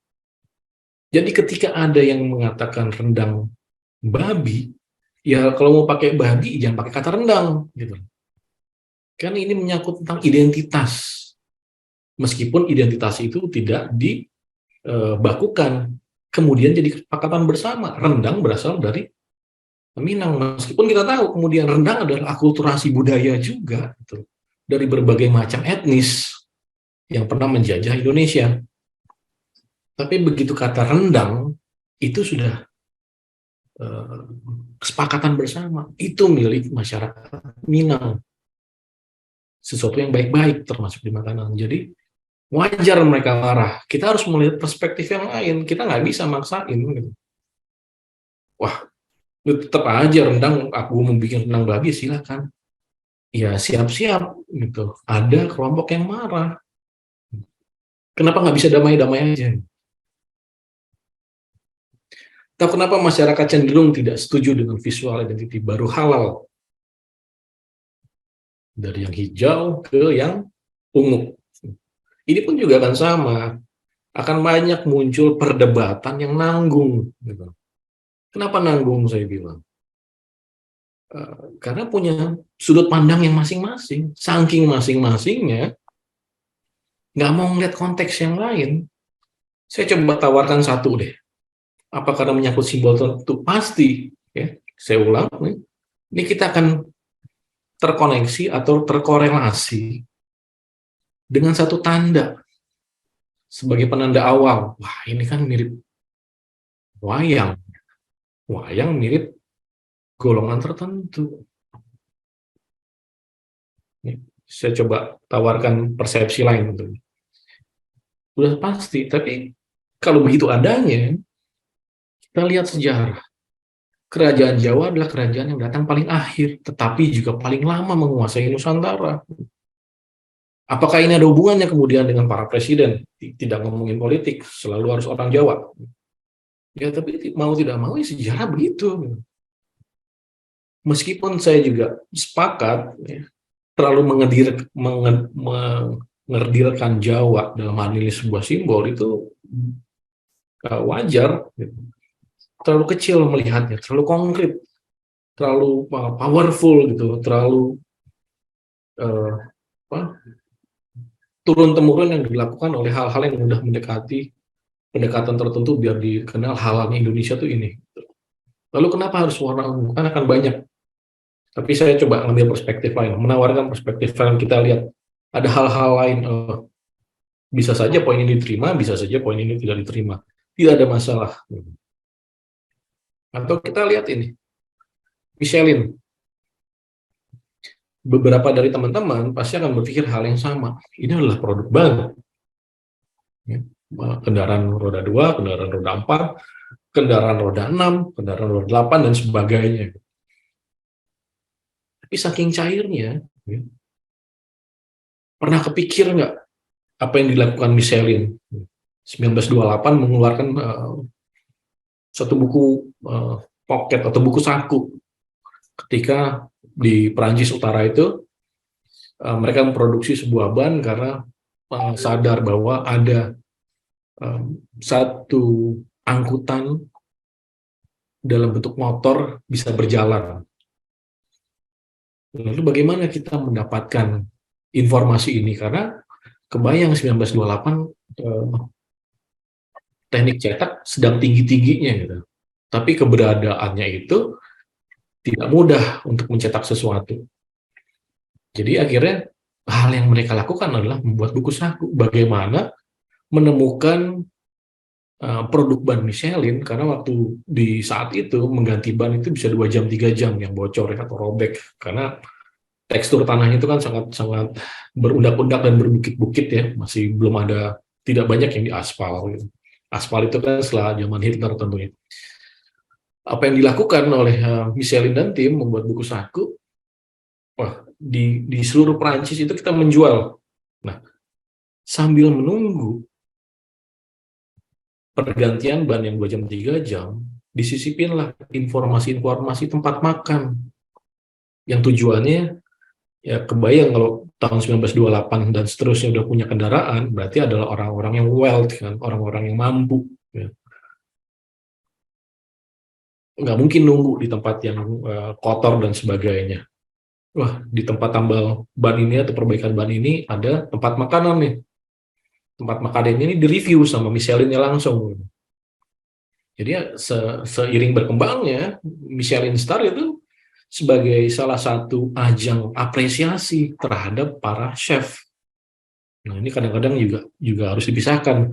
Jadi ketika ada yang mengatakan rendang babi, ya kalau mau pakai babi jangan pakai kata rendang, gitu. Kan ini menyangkut tentang identitas, meskipun identitas itu tidak dibakukan, kemudian jadi kesepakatan bersama. Rendang berasal dari Minang, meskipun kita tahu kemudian rendang adalah akulturasi budaya juga, gitu, dari berbagai macam etnis yang pernah menjajah Indonesia. Tapi begitu kata rendang, itu sudah kesepakatan bersama, itu milik masyarakat Minang, sesuatu yang baik-baik termasuk di makanan. Jadi wajar mereka marah. Kita harus melihat perspektif yang lain. Kita nggak bisa maksain. Gitu. Wah, tetap aja rendang. Aku mau bikin rendang babi, silakan. Ya siap-siap gitu. Ada kelompok yang marah. Kenapa nggak bisa damai-damai aja? Tahu kenapa masyarakat cenderung tidak setuju dengan visual identity baru halal? Dari yang hijau ke yang ungu. Ini pun juga akan sama. Akan banyak muncul perdebatan yang nanggung. Gitu. Kenapa nanggung saya bilang? Karena punya sudut pandang yang masing-masing. Saking masing-masingnya, nggak mau ngeliat konteks yang lain. Saya coba tawarkan satu deh. Apa karena menyangkut simbol tertentu? Pasti. Ya, saya ulang. Ini kita akan terkoneksi atau terkorelasi dengan satu tanda. Sebagai penanda awal. Wah, ini kan mirip wayang. Wayang mirip golongan tertentu. Saya coba tawarkan persepsi lain tentunya. Sudah pasti, tapi kalau begitu adanya, kita lihat sejarah. Kerajaan Jawa adalah kerajaan yang datang paling akhir, tetapi juga paling lama menguasai Nusantara. Apakah ini ada hubungannya kemudian dengan para presiden? Tidak ngomongin politik, selalu harus orang Jawa. Ya, tapi mau tidak mau, ya sejarah begitu. Meskipun saya juga sepakat, ya, terlalu mengerdilkan Jawa dalam hal ini sebuah simbol itu wajar. Gitu. terlalu kecil melihatnya, terlalu konkret, terlalu powerful gitu, terlalu uh, turun temurun yang dilakukan oleh hal-hal yang mudah mendekati pendekatan tertentu biar dikenal halalnya Indonesia tuh ini. Lalu kenapa harus warna ungu? Kan akan banyak. Tapi saya coba ambil perspektif lain, menawarkan perspektif lain. Kita lihat ada hal-hal lain. Bisa saja poin ini diterima, bisa saja poin ini tidak diterima. Tidak ada masalah. Atau kita lihat ini, Michelin. Beberapa dari teman-teman pasti akan berpikir hal yang sama. Ini adalah produk baru. Kendaraan roda 2, kendaraan roda 4, kendaraan roda 6, kendaraan roda 8, dan sebagainya. Tapi saking cairnya, pernah kepikir nggak apa yang dilakukan Michelin? 1928 mengeluarkan satu buku pocket atau buku saku. Ketika di Perancis Utara itu, mereka memproduksi sebuah ban karena sadar bahwa ada satu angkutan dalam bentuk motor bisa berjalan. Lalu bagaimana kita mendapatkan informasi ini? Karena kebayang 1928 teknik cetak sedang tinggi-tingginya gitu. Tapi keberadaannya itu tidak mudah untuk mencetak sesuatu. Jadi akhirnya hal yang mereka lakukan adalah membuat buku saku. Bagaimana menemukan produk ban Michelin, karena waktu di saat itu mengganti ban itu bisa 2 jam 3 jam yang bocor atau robek, karena tekstur tanahnya itu kan sangat berundak-undak dan berbukit-bukit ya, masih belum ada, tidak banyak yang di aspal gitu. Aspal itu kan setelah zaman Hitler tentunya. Apa yang dilakukan oleh Michelin dan tim membuat buku saku, di seluruh Perancis itu kita menjual. Nah, sambil menunggu pergantian ban yang 2 jam 3 jam, disisipinlah informasi-informasi tempat makan yang tujuannya ya kebayang kalau tahun 1928 dan seterusnya udah punya kendaraan, berarti adalah orang-orang yang wealth kan, orang-orang yang mampu ya. Nggak mungkin nunggu di tempat yang kotor dan sebagainya. Wah, di tempat tambal ban ini atau perbaikan ban ini ada tempat makanan nih. Tempat makan ini direview sama Michelin-nya langsung. Jadi ya, seiring berkembangnya Michelin Star itu sebagai salah satu ajang apresiasi terhadap para chef. Nah, ini kadang-kadang juga harus dipisahkan.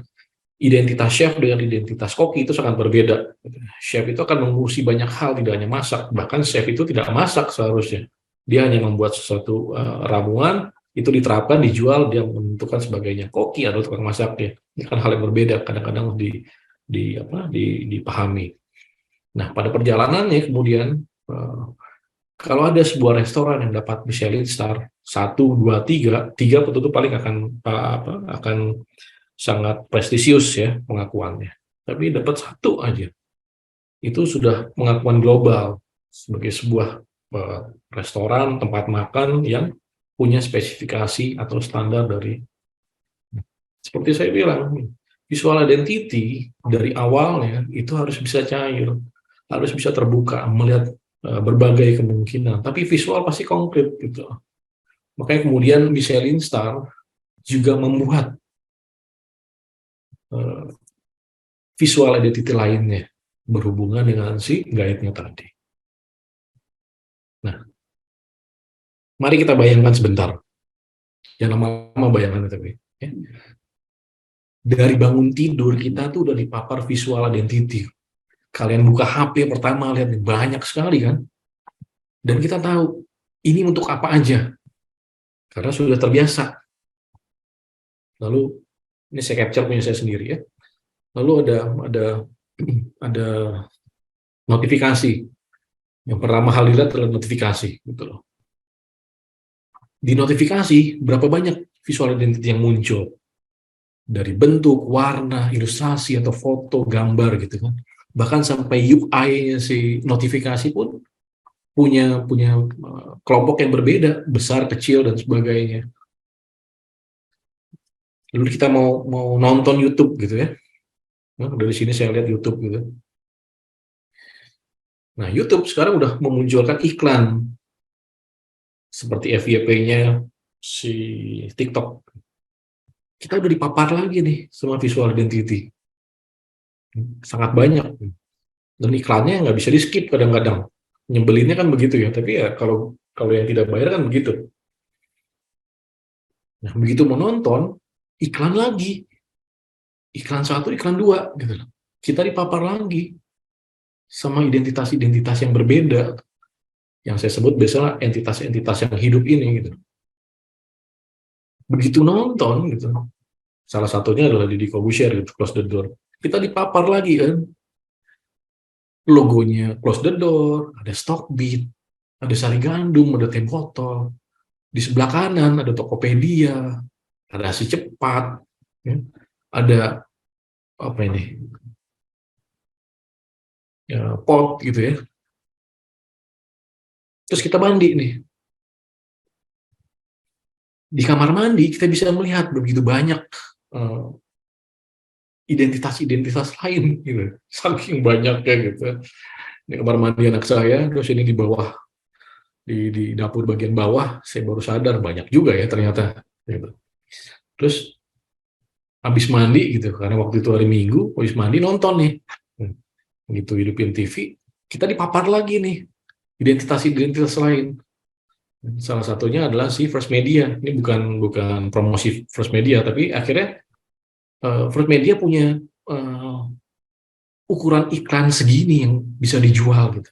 Identitas chef dengan identitas koki itu sangat berbeda. Chef itu akan mengurusi banyak hal, tidak hanya masak. Bahkan chef itu tidak masak seharusnya. Dia hanya membuat sesuatu ramuan, itu diterapkan, dijual, dia menentukan sebagainya. Koki adalah tukang masaknya. Ini kan hal yang berbeda, kadang-kadang dipahami. Nah, pada perjalanannya kemudian kalau ada sebuah restoran yang dapat Michelin Star 1, 2, 3, 3 tentu paling akan sangat prestisius ya pengakuannya. Tapi dapat 1 aja, itu sudah pengakuan global sebagai sebuah restoran, tempat makan yang punya spesifikasi atau standar dari, seperti saya bilang, visual identity dari awalnya itu harus bisa cair, harus bisa terbuka, melihat berbagai kemungkinan, tapi visual pasti konkret gitu. Makanya kemudian Michelin Star juga membuat visual identity lainnya berhubungan dengan si guide-nya tadi. Nah, mari kita bayangkan sebentar. Jangan lama-lama bayangannya tapi. Ya. Dari bangun tidur kita tuh udah dipapar visual identity. Kalian buka HP pertama lihat banyak sekali kan. Dan kita tahu ini untuk apa aja. Karena sudah terbiasa. Lalu ini saya capture punya saya sendiri ya. Lalu ada notifikasi. Yang pertama hal dilihat adalah notifikasi gitu loh. Di notifikasi berapa banyak visual identity yang muncul dari bentuk, warna, ilustrasi atau foto, gambar gitu kan. Bahkan sampai UI si notifikasi pun punya kelompok yang berbeda, besar, kecil dan sebagainya. Lalu kita mau nonton YouTube gitu ya. Nah, dari sini saya lihat YouTube gitu. Nah, YouTube sekarang udah memunculkan iklan seperti FYP-nya si TikTok. Kita udah dipapar lagi nih sama visual identity. Sangat banyak. Dan iklannya nggak bisa di-skip kadang-kadang. Nyebelinnya kan begitu ya, tapi ya kalau kalau yang tidak bayar kan begitu. Nah, begitu menonton, iklan lagi. Iklan satu, iklan dua, gitu loh. Kita dipapar lagi sama identitas-identitas yang berbeda. Yang saya sebut biasanya entitas-entitas yang hidup ini, gitu. Begitu nonton, gitu. Salah satunya adalah Deddy Corbuzier, gitu, Close the Door. Kita dipapar lagi, kan. Logonya Close the Door, ada Stockbit, ada Sari Gandum, ada teh botol. Di sebelah kanan ada Tokopedia, ada Asi Cepat, ya. Ada apa ini, ya, pot gitu ya. Terus kita mandi nih, di kamar mandi kita bisa melihat begitu banyak identitas-identitas lain gitu, saking banyaknya gitu. Di kamar mandi anak saya, terus ini di bawah, di dapur bagian bawah, saya baru sadar banyak juga ya ternyata gitu. Terus habis mandi gitu, karena waktu itu hari Minggu, habis mandi nonton nih, gitu hidupin TV, kita dipapar lagi nih identitas-identitas lain. Salah satunya adalah si First Media. Ini bukan promosi First Media, tapi akhirnya First Media punya ukuran iklan segini yang bisa dijual gitu.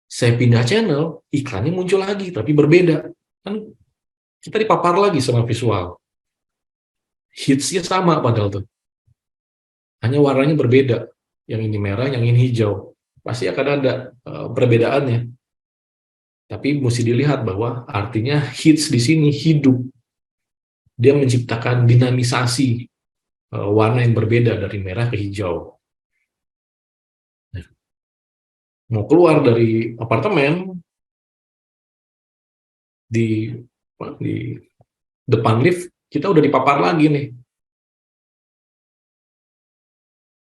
Saya pindah channel, iklannya muncul lagi, tapi berbeda. Kan kita dipapar lagi sama visual. Hitsnya sama padahal tuh. Hanya warnanya berbeda. Yang ini merah, yang ini hijau. Pasti akan ada perbedaannya. Tapi mesti dilihat bahwa artinya hits di sini hidup. Dia menciptakan dinamisasi warna yang berbeda dari merah ke hijau. Nah, mau keluar dari apartemen, di depan lift, kita udah dipapar lagi nih.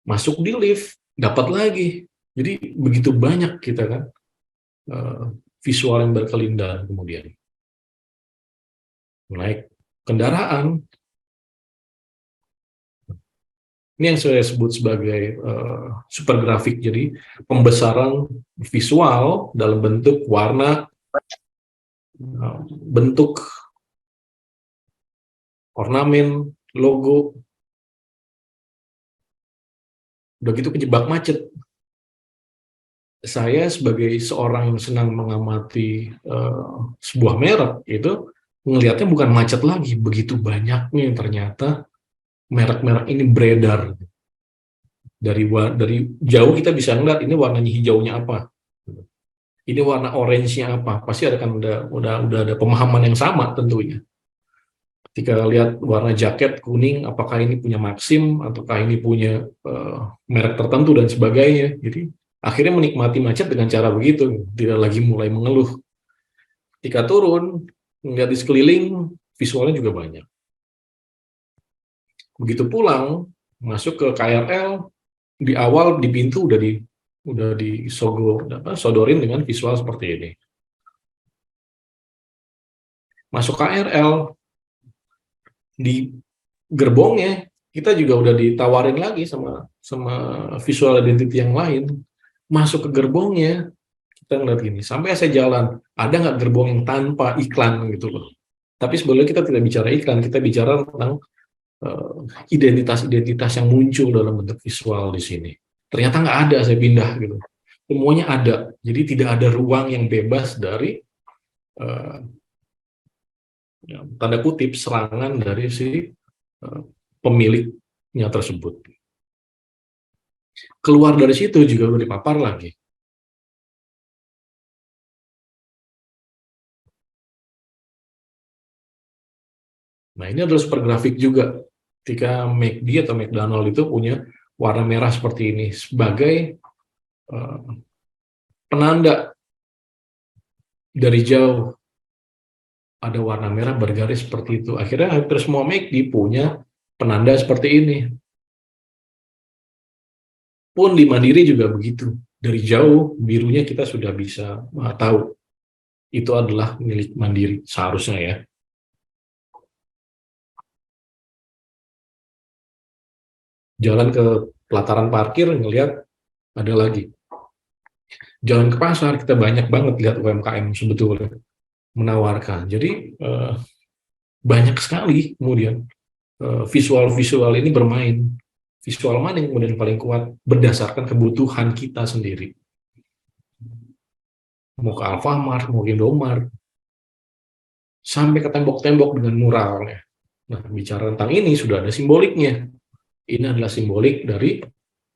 Masuk di lift, dapat lagi. Jadi begitu banyak kita kan visual yang berkelindahan kemudian. Naik kendaraan, ini yang saya sebut sebagai super grafik. Jadi pembesaran visual dalam bentuk warna, bentuk ornamen, logo. Udah gitu kejebak macet. Saya sebagai seorang yang senang mengamati sebuah merek itu ngelihatnya bukan macet lagi, begitu banyaknya ternyata merek-merek ini beredar. Dari jauh kita bisa ngeliat ini warnanya hijaunya apa, ini warna orange-nya apa, pasti udah ada pemahaman yang sama tentunya. Ketika lihat warna jaket kuning, apakah ini punya Maxim, ataukah ini punya merek tertentu dan sebagainya. Jadi akhirnya menikmati macet dengan cara begitu, tidak lagi mulai mengeluh. Ketika turun, melihat di sekeliling, visualnya juga banyak. Begitu pulang, masuk ke KRL, di awal di pintu udah disodorin dengan visual seperti ini. Masuk KRL, di gerbongnya kita juga udah ditawarin lagi sama visual identity yang lain. Masuk ke gerbongnya kita ngeliat gini, sampai saya jalan, ada nggak gerbong yang tanpa iklan gitu loh. Tapi sebenarnya kita tidak bicara iklan, kita bicara tentang identitas-identitas yang muncul dalam bentuk visual di sini. Ternyata nggak ada, saya pindah gitu. Semuanya ada, jadi tidak ada ruang yang bebas dari tanda kutip serangan dari si pemiliknya tersebut. Keluar dari situ juga udah dipapar lagi. Nah, ini adalah super grafik juga. Ketika McD atau McDonald itu punya warna merah seperti ini sebagai penanda dari jauh ada warna merah bergaris seperti itu. Akhirnya hampir semua McD punya penanda seperti ini. Pun di Mandiri juga begitu. dari jauh birunya kita sudah bisa tahu itu adalah milik Mandiri seharusnya ya. Jalan ke pelataran parkir ngelihat ada lagi. Jalan ke pasar kita banyak banget lihat UMKM sebetulnya menawarkan. Jadi banyak sekali kemudian visual-visual ini bermain. Visual mana yang kemudian paling kuat berdasarkan kebutuhan kita sendiri. Mau ke Alfamart, mau ke Indomart, sampai ke tembok-tembok dengan muralnya. Nah, bicara tentang ini sudah ada simboliknya. Ini adalah simbolik dari,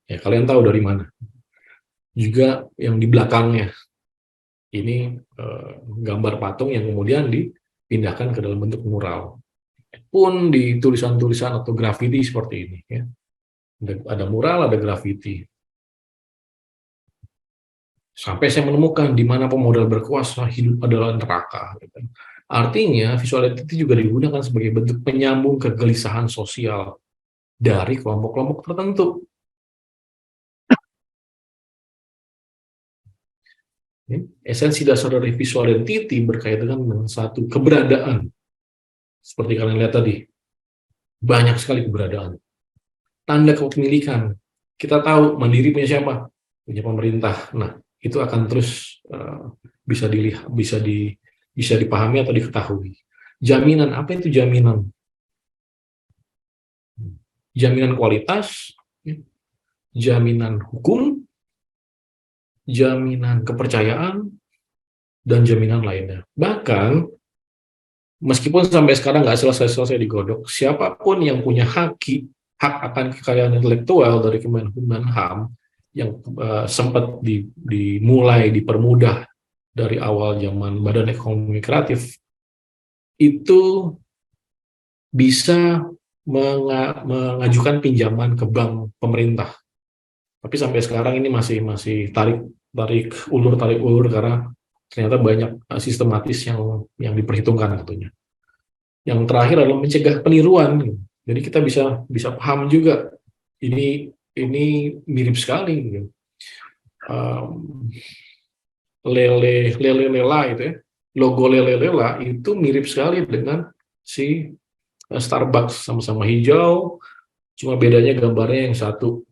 ya kalian tahu dari mana. Juga yang di belakangnya. Ini gambar patung yang kemudian dipindahkan ke dalam bentuk mural. Pun di tulisan-tulisan atau grafiti seperti ini. Ya. Ada mural, ada grafiti. Sampai saya menemukan di mana pemodal berkuasa hidup adalah neraka. Artinya visual identity juga digunakan sebagai bentuk penyambung kegelisahan sosial dari kelompok-kelompok tertentu. Esensi dasar dari visual identity berkaitan dengan satu keberadaan. Seperti kalian lihat tadi, banyak sekali keberadaan. Tanda kepemilikan. Kita tahu Mandiri punya siapa? Punya pemerintah. Nah, itu akan terus bisa dilihat, bisa dipahami atau diketahui. Jaminan, apa itu jaminan? Jaminan kualitas, jaminan hukum, jaminan kepercayaan, dan jaminan lainnya. Bahkan, meskipun sampai sekarang nggak selesai-selesai digodok, siapapun yang punya hak akan kekayaan intelektual dari Kemenhub dan HAM, yang sempat dimulai, dipermudah dari awal zaman Badan Ekonomi Kreatif, itu bisa mengajukan pinjaman ke bank pemerintah. Tapi sampai sekarang ini masih tarik ulur karena ternyata banyak sistematis yang diperhitungkan tentunya. Yang terakhir adalah mencegah peniruan. Jadi kita bisa paham juga ini mirip sekali. Lele lela itu ya, logo lele lela itu mirip sekali dengan si Starbucks, sama-sama hijau, cuma bedanya gambarnya yang satu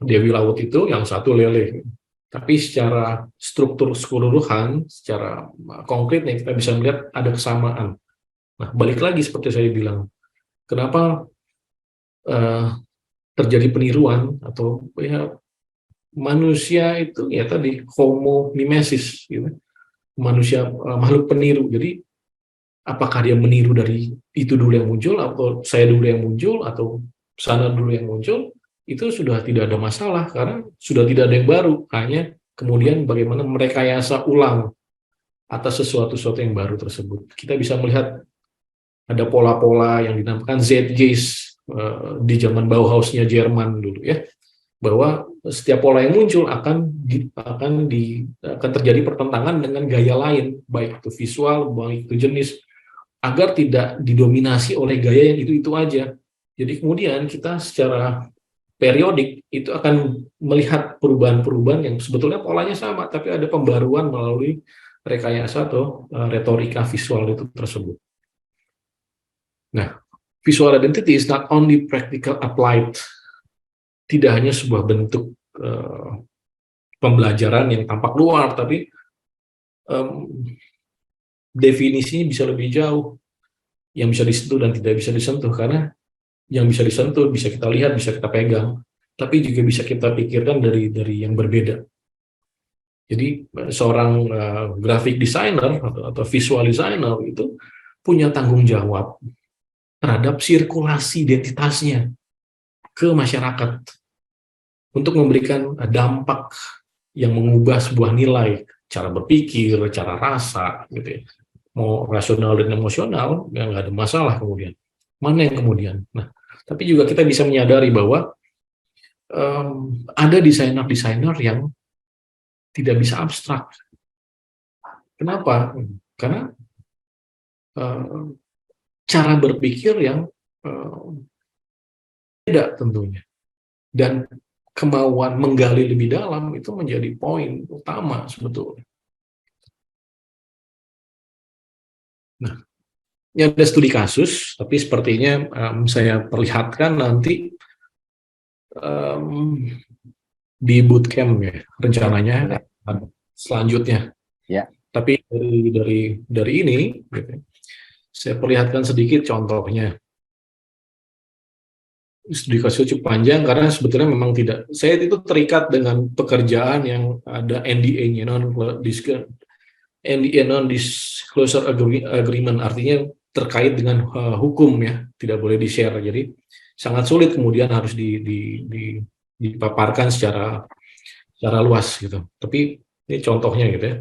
Dewi Laut itu, yang satu lele. Tapi secara struktur keseluruhan, secara konkretnya kita bisa melihat ada kesamaan. Nah, balik lagi seperti saya bilang, kenapa terjadi peniruan atau ya manusia itu ya tadi homo mimesis, gitu. Manusia makhluk peniru. Jadi apakah dia meniru dari itu dulu yang muncul, atau saya dulu yang muncul, atau sana dulu yang muncul, itu sudah tidak ada masalah karena sudah tidak ada yang baru. Hanya kemudian bagaimana merekayasa ulang atas sesuatu yang baru tersebut. Kita bisa melihat ada pola-pola yang dinamakan Zeitgeist di zaman Bauhausnya Jerman dulu ya, bahwa setiap pola yang muncul akan terjadi pertentangan dengan gaya lain, baik itu visual, baik itu jenis, agar tidak didominasi oleh gaya yang itu aja. Jadi kemudian kita secara periodik itu akan melihat perubahan-perubahan yang sebetulnya polanya sama, tapi ada pembaruan melalui rekayasa atau retorika visual itu tersebut. Nah, visual identity is not only practical applied, tidak hanya sebuah bentuk pembelajaran yang tampak luar, tapi definisinya bisa lebih jauh, yang bisa disentuh dan tidak bisa disentuh, karena yang bisa disentuh bisa kita lihat, bisa kita pegang, tapi juga bisa kita pikirkan dari yang berbeda. Jadi seorang graphic designer atau visual designer itu punya tanggung jawab terhadap sirkulasi identitasnya ke masyarakat untuk memberikan dampak yang mengubah sebuah nilai, cara berpikir, cara rasa, gitu ya. Mau rasional dan emosional, ya nggak ada masalah kemudian. Mana yang kemudian? Nah, tapi juga kita bisa menyadari bahwa ada desainer-desainer yang tidak bisa abstrak. Kenapa? Karena cara berpikir yang beda tentunya. Dan kemauan menggali lebih dalam itu menjadi poin utama sebetulnya. Nah, ini ada studi kasus, tapi sepertinya saya perlihatkan nanti di bootcamp ya rencananya selanjutnya. Ya. Tapi dari ini, gitu, saya perlihatkan sedikit contohnya. Studi kasus cukup panjang karena sebetulnya memang tidak. Saya itu terikat dengan pekerjaan yang ada NDA-nya, NDA non-disclosure agreement, artinya terkait dengan hukum ya, tidak boleh di-share. Jadi sangat sulit kemudian harus dipaparkan secara luas gitu. Tapi ini contohnya gitu ya.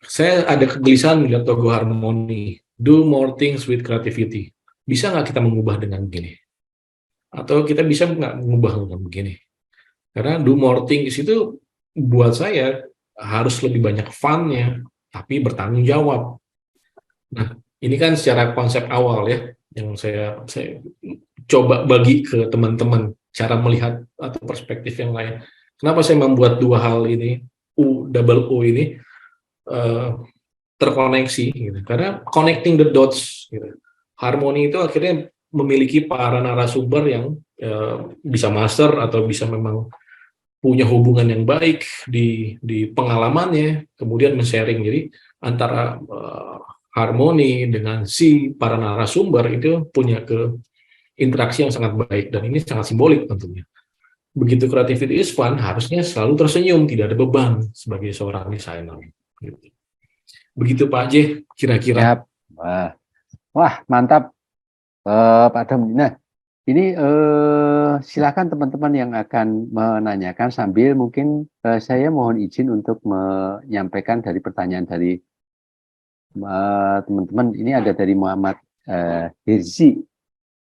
Saya ada kegelisahan melihat logo Harmony, do more things with creativity. Bisa nggak kita mengubah dengan begini? Atau kita bisa nggak mengubah dengan begini? Karena do more things itu buat saya harus lebih banyak fun-nya, tapi bertanggung jawab. Nah, ini kan secara konsep awal ya, yang saya coba bagi ke teman-teman, cara melihat atau perspektif yang lain. Kenapa saya membuat dua hal ini, double U ini, terkoneksi gitu. Karena connecting the dots gitu. Harmoni itu akhirnya memiliki para narasumber yang bisa master atau bisa memang punya hubungan yang baik di pengalamannya, kemudian men-sharing. Jadi antara Harmoni dengan si para narasumber itu punya interaksi yang sangat baik, dan ini sangat simbolik tentunya. Begitu creativity is fun, harusnya selalu tersenyum, tidak ada beban sebagai seorang desainer. Gitu. Begitu Pak J, kira-kira. Wah, mantap Pak Adam. Nah, ini silakan teman-teman yang akan menanyakan, sambil mungkin saya mohon izin untuk menyampaikan dari pertanyaan dari teman-teman. Ini ada dari Muhammad Hirzi.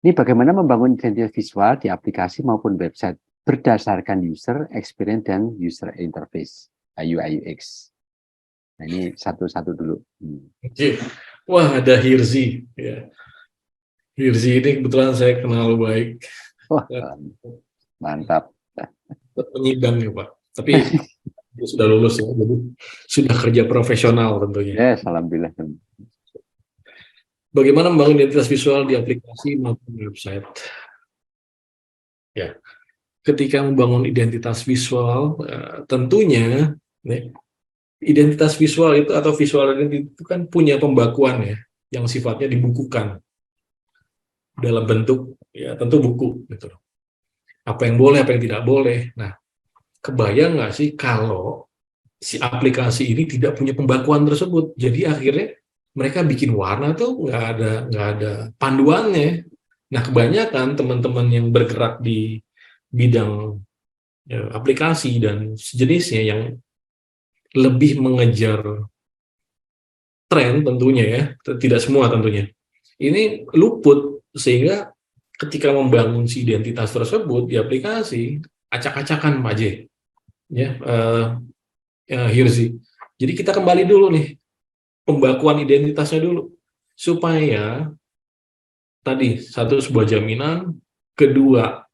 Ini bagaimana membangun identitas visual di aplikasi maupun website berdasarkan user experience dan user interface, UI UX. Nah, ini satu-satu dulu. Oke. Wah, ada Hirzi. Ya. Hirzi ini kebetulan saya kenal baik. Wah, mantap. Penyidang ya Pak. Tapi dia sudah lulus ya, jadi sudah kerja profesional tentunya. Yes, alhamdulillah. Bagaimana membangun identitas visual di aplikasi maupun website? Ya, ketika membangun identitas visual, tentunya identitas visual itu atau visual identity itu kan punya pembakuan ya, yang sifatnya dibukukan dalam bentuk ya tentu buku gitu. Apa yang boleh, apa yang tidak boleh. Nah, kebayang nggak sih kalau si aplikasi ini tidak punya pembakuan tersebut? Jadi akhirnya mereka bikin warna tuh nggak ada panduannya. Nah, kebanyakan teman-teman yang bergerak di bidang aplikasi dan sejenisnya yang lebih mengejar tren tentunya ya, tidak semua tentunya. Ini luput, sehingga ketika membangun si identitas tersebut di aplikasi, acak-acakan Pak J. Ya, Hirzi. Jadi kita kembali dulu nih, pembakuan identitasnya dulu, supaya tadi satu, sebuah jaminan, kedua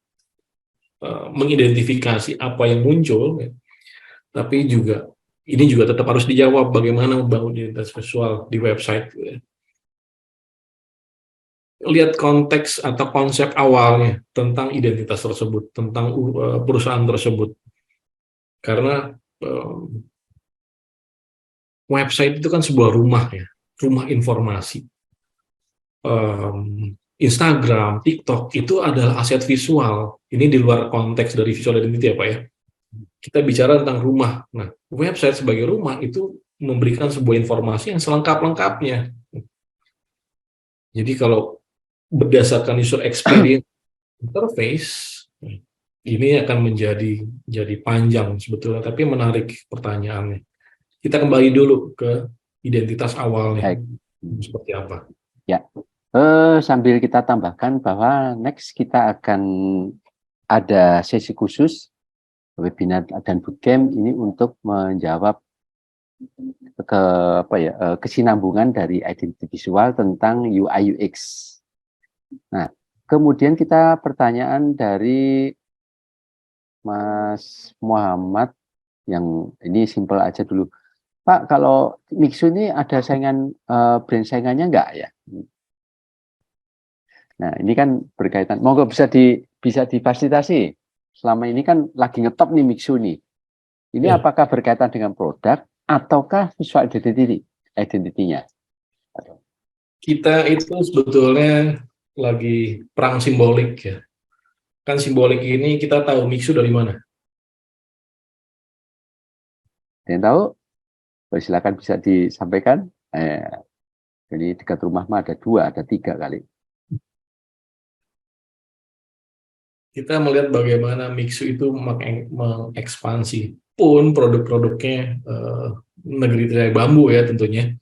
mengidentifikasi apa yang muncul, ya. Tapi juga ini juga tetap harus dijawab bagaimana membangun identitas visual di website. Ya. Lihat konteks atau konsep awalnya tentang identitas tersebut, tentang perusahaan tersebut. Karena website itu kan sebuah rumah ya, rumah informasi. Instagram, TikTok itu adalah aset visual. Ini di luar konteks dari visual identity ya Pak ya. Kita bicara tentang rumah. Nah, website sebagai rumah itu memberikan sebuah informasi yang selengkap-lengkapnya. Jadi kalau berdasarkan user experience interface, ini akan jadi panjang sebetulnya, tapi menarik pertanyaannya. Kita kembali dulu ke identitas awalnya. Seperti apa? Ya. Sambil kita tambahkan bahwa next kita akan ada sesi khusus webinar dan bootcamp ini untuk menjawab kesinambungan dari identity visual tentang UI UX. Nah, kemudian kita pertanyaan dari Mas Muhammad yang ini simpel aja dulu. Pak, kalau Mixu ini ada saingan brand saingannya nggak ya? Nah, ini kan berkaitan. Monggo bisa difasilitasi. Selama ini kan lagi ngetop nih Mixu nih. Ini Ya. apakah berkaitan dengan produk ataukah visual identity-nya? Kita itu sebetulnya lagi perang simbolik ya. Kan simbolik ini kita tahu Mixu dari mana? Ada yang tahu? Silakan bisa disampaikan. Jadi dekat rumah mah ada 2, ada 3 kali. Kita melihat bagaimana Mixu itu mengekspansi pun produk-produknya negeri tirai bambu ya tentunya.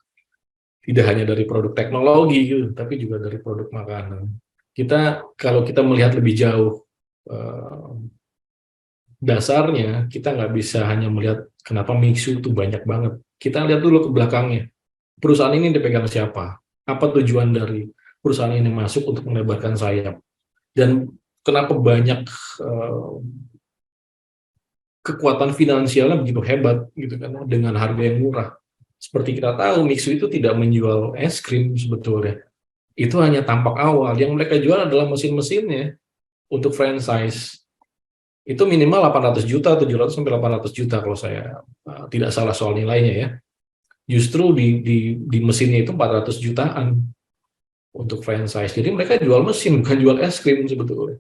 Tidak hanya dari produk teknologi gitu, tapi juga dari produk makanan. Kalau kita melihat lebih jauh dasarnya, kita nggak bisa hanya melihat kenapa Mixu itu banyak banget. Kita lihat dulu ke belakangnya. Perusahaan ini dipegang siapa? Apa tujuan dari perusahaan ini masuk untuk melebarkan sayap? Dan kenapa banyak kekuatan finansialnya begitu hebat gitu kan dengan harga yang murah. Seperti kita tahu, Mixu itu tidak menjual es krim sebetulnya. Itu hanya tampak awal. Yang mereka jual adalah mesin-mesinnya untuk franchise. Itu minimal 800 juta, 700 sampai 800 juta kalau saya tidak salah soal nilainya ya. Justru di mesinnya itu 400 jutaan untuk franchise. Jadi mereka jual mesin, bukan jual es krim sebetulnya.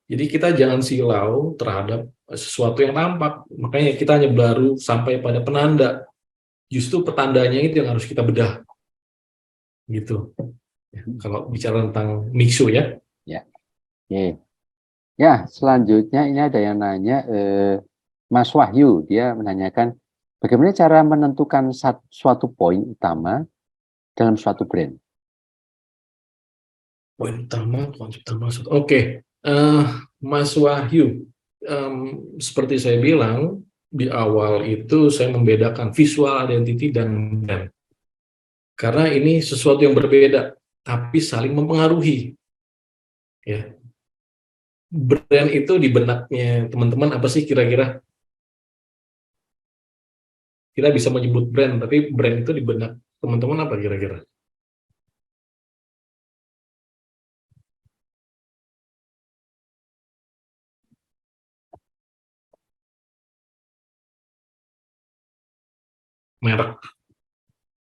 Jadi kita jangan silau terhadap sesuatu yang tampak. Makanya kita hanya baru sampai pada penanda. Justru petandanya itu yang harus kita bedah. Gitu. Kalau bicara tentang Mixu ya. Ya. Oke. Ya, selanjutnya ini ada yang nanya Mas Wahyu, dia menanyakan bagaimana cara menentukan suatu poin utama dalam suatu brand. Poin utama, konsep utama. Oke. Mas Wahyu, seperti saya bilang di awal itu saya membedakan visual identity dan brand. Karena ini sesuatu yang berbeda, tapi saling mempengaruhi. Ya. Brand itu di benaknya teman-teman apa sih kira-kira? Kita bisa menyebut brand, tapi brand itu di benak teman-teman apa kira-kira? Merek.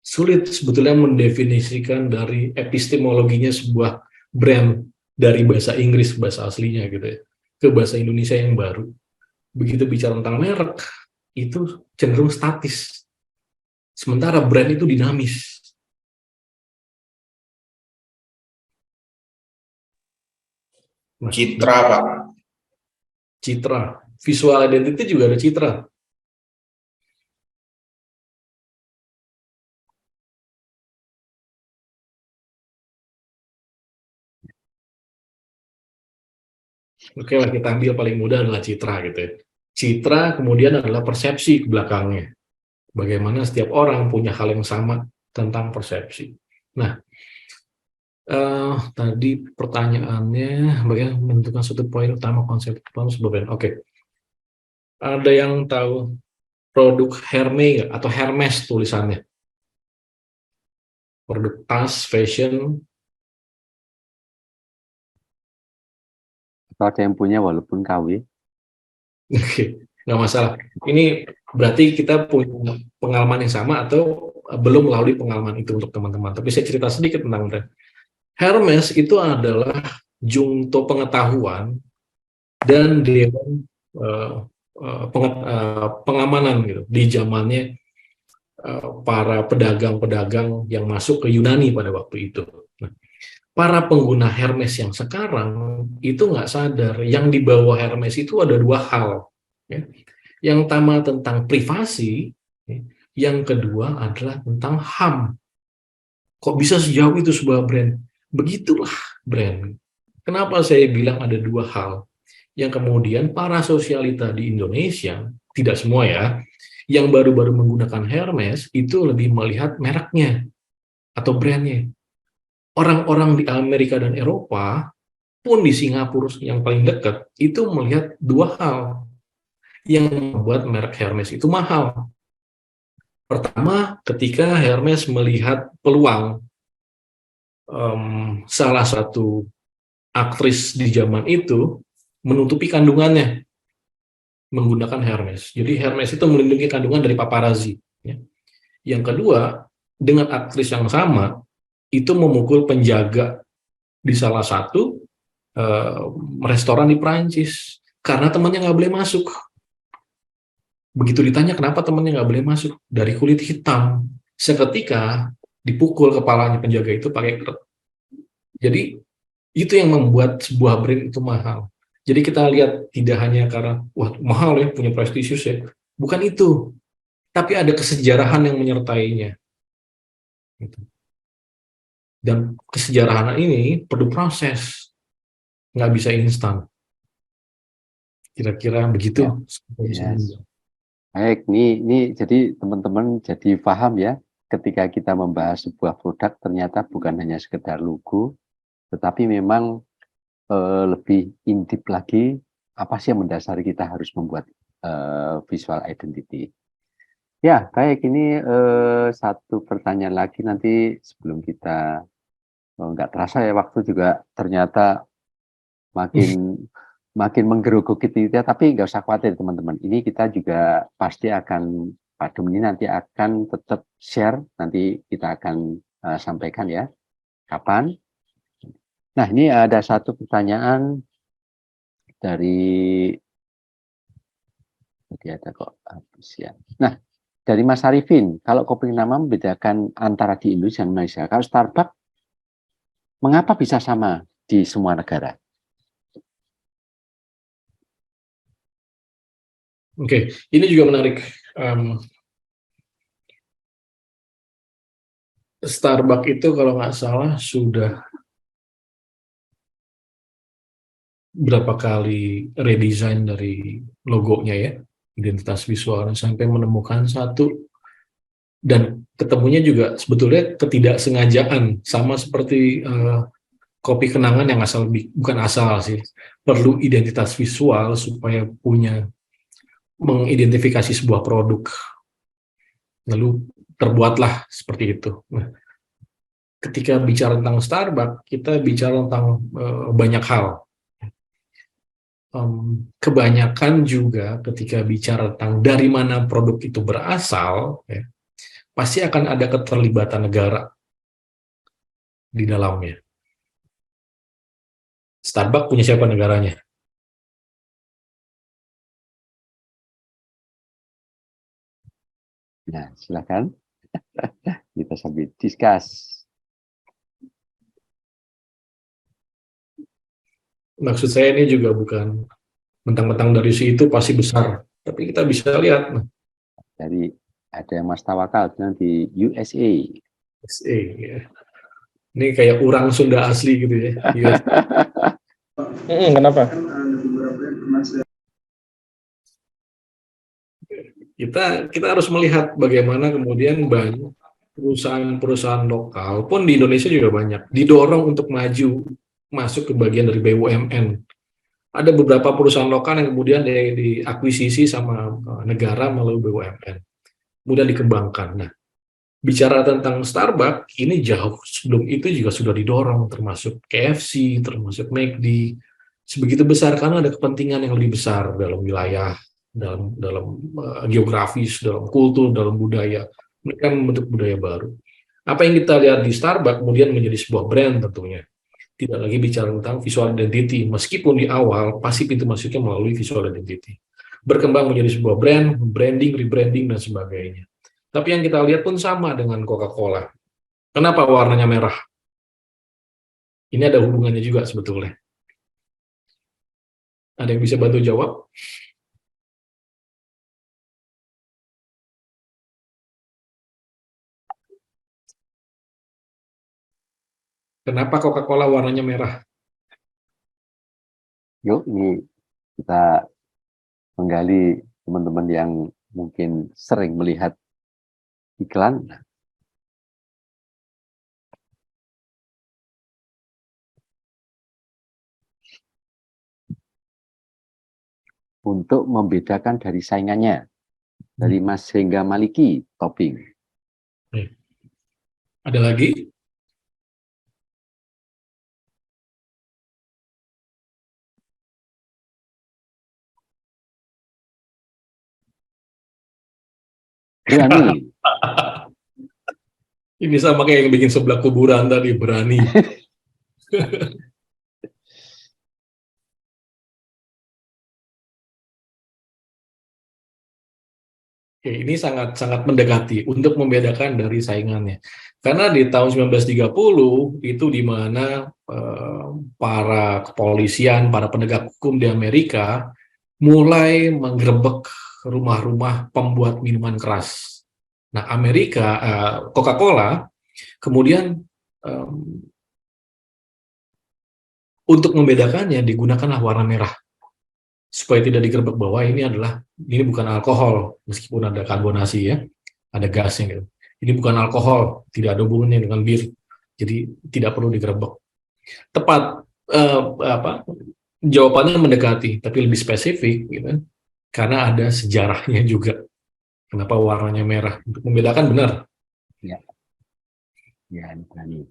Sulit sebetulnya mendefinisikan dari epistemologinya sebuah brand dari bahasa Inggris, bahasa aslinya gitu ya, ke bahasa Indonesia yang baru. Begitu bicara tentang merek, itu cenderung statis. Sementara brand itu dinamis. Nah, Citra, Pak. citra. Visual identity juga ada citra. Oke lah, kita ambil paling mudah adalah citra gitu ya. Citra kemudian adalah persepsi ke belakangnya. Bagaimana setiap orang punya hal yang sama tentang persepsi. Nah, tadi pertanyaannya bagaimana menentukan suatu poin utama konsep sebuah. Oke. Ada yang tahu produk Hermes atau Hermes tulisannya? Produk tas, fashion. Kalau ada yang punya walaupun KW. Oke, nggak masalah. Ini berarti kita punya pengalaman yang sama atau belum melalui pengalaman itu untuk teman-teman. Tapi saya cerita sedikit tentang brand. Hermes itu adalah jungto pengetahuan dan dewan pengamanan gitu di zamannya para pedagang-pedagang yang masuk ke Yunani pada waktu itu. Nah, para pengguna Hermes yang sekarang itu nggak sadar yang di bawah Hermes itu ada dua hal. Ya. Yang pertama tentang privasi, ya. Yang kedua adalah tentang HAM. Kok bisa sejauh itu sebuah brand? Begitulah brand. Kenapa saya bilang ada dua hal? Yang kemudian para sosialita di Indonesia, tidak semua ya, yang baru-baru menggunakan Hermes itu lebih melihat mereknya atau brandnya. Orang-orang di Amerika dan Eropa pun di Singapura yang paling dekat itu melihat dua hal. yang membuat merek Hermes itu mahal. Pertama, ketika Hermes melihat peluang salah satu aktris di zaman itu menutupi kandungannya menggunakan Hermes. Jadi Hermes itu melindungi kandungan dari paparazzi. Ya. Yang kedua, dengan aktris yang sama, itu memukul penjaga di salah satu restoran di Prancis karena temannya nggak boleh masuk. Begitu ditanya kenapa temannya nggak boleh masuk, dari kulit hitam. Seketika dipukul kepalanya penjaga itu pakai krek. Jadi itu yang membuat sebuah brand itu mahal. Jadi kita lihat tidak hanya karena wah mahal ya punya prestisius ya, bukan itu, tapi ada kesejarahan yang menyertainya. Gitu. Dan kesejarahan ini perlu proses, nggak bisa instan. Kira-kira begitu. Ya, yes. Baik, ini jadi teman-teman jadi paham ya, ketika kita membahas sebuah produk ternyata bukan hanya sekedar logo, tetapi memang lebih intip lagi apa sih yang mendasari kita harus membuat visual identity. Ya, baik, ini satu pertanyaan lagi nanti sebelum kita nggak terasa ya waktu juga ternyata makin makin menggerogoti kita, tapi nggak usah khawatir teman-teman. Ini kita juga pasti akan, Pak Dum ini nanti akan tetap share, nanti kita akan sampaikan ya, kapan. Nah, ini ada satu pertanyaan dari, tadi ada kok habis ya. Nah, dari Mas Arifin, kalau kopi nama membedakan antara di Indonesia dan Malaysia, kalau Starbucks, mengapa bisa sama di semua negara? Oke, ini juga menarik. Starbucks itu kalau nggak salah sudah berapa kali redesign dari logonya ya, identitas visualnya sampai menemukan satu dan ketemunya juga sebetulnya ketidaksengajaan sama seperti kopi kenangan yang bukan asal sih, perlu identitas visual supaya punya mengidentifikasi sebuah produk lalu terbuatlah seperti itu. Nah, ketika bicara tentang Starbucks kita bicara tentang banyak hal. Kebanyakan juga ketika bicara tentang dari mana produk itu berasal, ya, pasti akan ada keterlibatan negara di dalamnya. Starbucks punya siapa negaranya? Nah, silakan kita sambil discuss. Maksud saya ini juga bukan mentang-mentang dari situ pasti besar, tapi kita bisa lihat Dari ada yang Mas Tawakal bilang di USA. USA, ya. Ini kayak orang Sunda asli gitu ya. Kenapa? Kita harus melihat bagaimana kemudian banyak perusahaan-perusahaan lokal pun di Indonesia juga banyak didorong untuk maju masuk ke bagian dari BUMN. Ada beberapa perusahaan lokal yang kemudian diakuisisi sama negara melalui BUMN, kemudian dikembangkan. Nah, bicara tentang Starbucks, ini jauh sebelum itu juga sudah didorong, termasuk KFC, termasuk McD, sebegitu besar karena ada kepentingan yang lebih besar dalam wilayah, dalam geografis, dalam kultur, dalam budaya. Mereka membentuk budaya baru. Apa yang kita lihat di Starbucks kemudian menjadi sebuah brand tentunya. Tidak lagi bicara tentang visual identity, meskipun di awal pasti pintu masuknya melalui visual identity. Berkembang menjadi sebuah brand, branding, rebranding, dan sebagainya. Tapi yang kita lihat pun sama dengan Coca-Cola. Kenapa warnanya merah? Ini ada hubungannya juga sebetulnya. Ada yang bisa bantu jawab? Kenapa Coca-Cola warnanya merah? Yuk, ini kita menggali teman-teman yang mungkin sering melihat iklan. untuk membedakan dari saingannya, dari Mas Hengga Maliki, topping. Ada lagi? Berani. Ini sama kayak yang bikin sebelah kuburan tadi, berani. Oke, ini sangat-sangat mendekati untuk membedakan dari saingannya. Karena di tahun 1930 itu di mana para kepolisian, para penegak hukum di Amerika mulai menggerebek rumah-rumah pembuat minuman keras. Nah, Coca-Cola kemudian untuk membedakannya digunakanlah warna merah supaya tidak digerebek bahwa ini bukan alkohol meskipun ada karbonasi ya, ada gasnya gitu. Ini bukan alkohol, tidak ada hubungannya dengan bir, jadi tidak perlu digerebek. Tepat jawabannya mendekati, tapi lebih spesifik gitu, karena ada sejarahnya juga. Kenapa warnanya merah? Untuk membedakan benar. Ya, ya berani.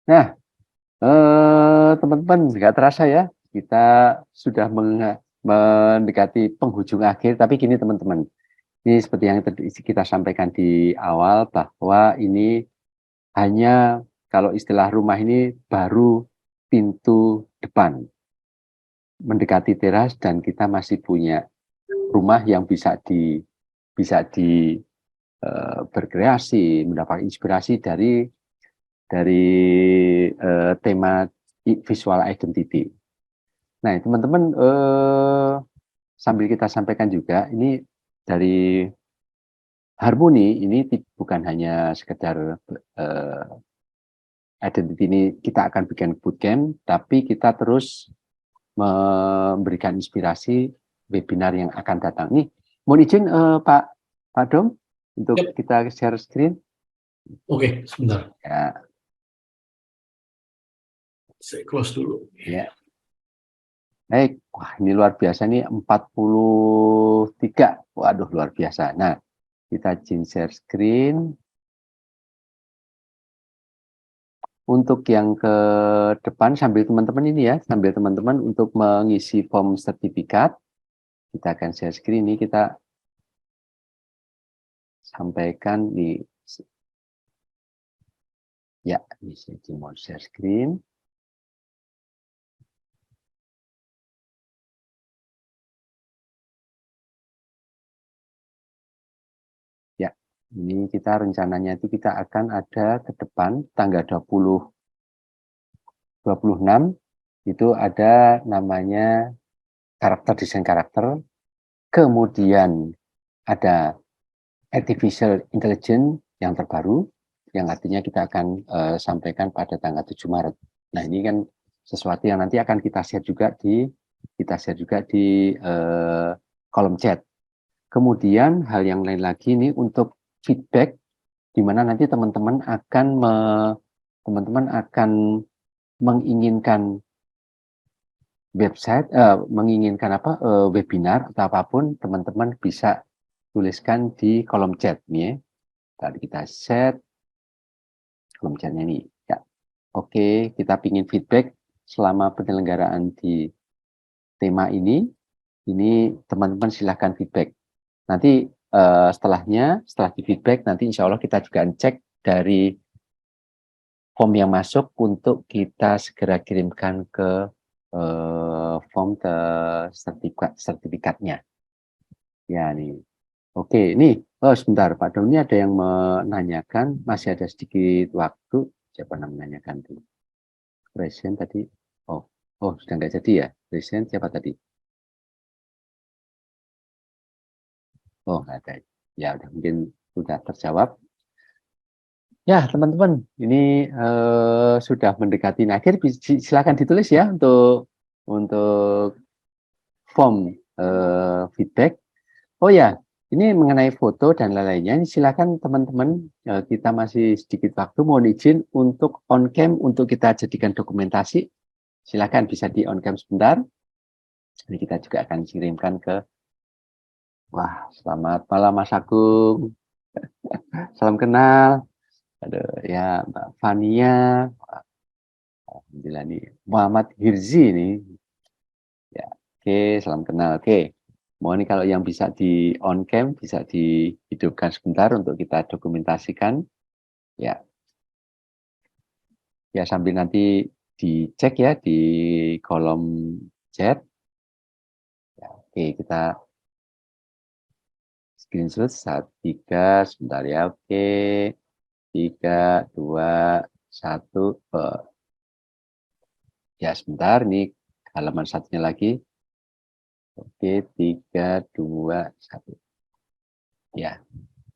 Nah, teman-teman, nggak terasa ya, kita sudah mendekati penghujung akhir, tapi gini teman-teman, ini seperti yang kita sampaikan di awal, bahwa ini hanya, kalau istilah rumah ini, baru pintu depan, mendekati teras, dan kita masih punya rumah yang bisa berkreasi, mendapat inspirasi dari tema visual identity. Nah, teman-teman, sambil kita sampaikan juga, ini dari Harmoni, ini bukan hanya sekedar identity ini kita akan bikin bootcamp, tapi kita terus memberikan inspirasi webinar yang akan datang. Nih, mohon izin Pak Dom, untuk kita share screen. Oke, sebentar. Ya. Saya close dulu. Ya. Baik, wah ini luar biasa nih, 43. Waduh, luar biasa. Nah, kita izin share screen. Untuk yang ke depan, sambil teman-teman ini ya, sambil teman-teman untuk mengisi form sertifikat, kita akan share screen ini, kita sampaikan di, ya, ini saya mau share screen. Ya, ini kita rencananya itu kita akan ada ke depan tanggal 26 itu ada namanya desain karakter, kemudian ada artificial intelligence yang terbaru, yang artinya kita akan sampaikan pada tanggal 7 Maret. Nah, ini kan sesuatu yang nanti akan kita share juga di kolom chat. Kemudian hal yang lain lagi ini untuk feedback, di mana nanti teman-teman akan menginginkan website, menginginkan webinar atau apapun, teman-teman bisa tuliskan di kolom chat nih. Tadi kita set kolom chatnya nih. Ya, oke, kita pingin feedback selama penyelenggaraan di tema ini. Ini teman-teman silahkan feedback. Nanti setelah di feedback, nanti insya Allah kita juga cek dari form yang masuk untuk kita segera kirimkan ke form sertifikatnya. Ya nih. Oke, nih, sebentar Pak Dom, ini ada yang menanyakan, masih ada sedikit waktu. Siapa yang menanyakan tuh? Present tadi. Oh, sudah nggak jadi ya? Present siapa tadi? Oh, nggak ada. Ya, udah mungkin sudah terjawab. Ya, teman-teman, ini sudah mendekati akhir. Silakan ditulis ya untuk form feedback. Oh ya, ini mengenai foto dan lain-lainnya, silakan teman-teman, kita masih sedikit waktu, mohon izin untuk on cam untuk kita jadikan dokumentasi. Silakan bisa di on cam sebentar. Jadi kita juga akan kirimkan ke Wah, selamat malam Mas Agung. Salam kenal. Aduh, ya Mbak Fania. Alhamdulillah nih. Muhammad Hirzi nih. Ya, oke, salam kenal. Oke. Mohon nih kalau yang bisa di on cam bisa dihidupkan sebentar untuk kita dokumentasikan. Ya, ya sambil nanti dicek ya di kolom chat. Ya, oke, kita screenshot 1, 3 sebentar ya. Oke. 3, 2, 1. Ya, sebentar. Ini halaman satunya lagi. Oke, 3, 2, 1. Ya,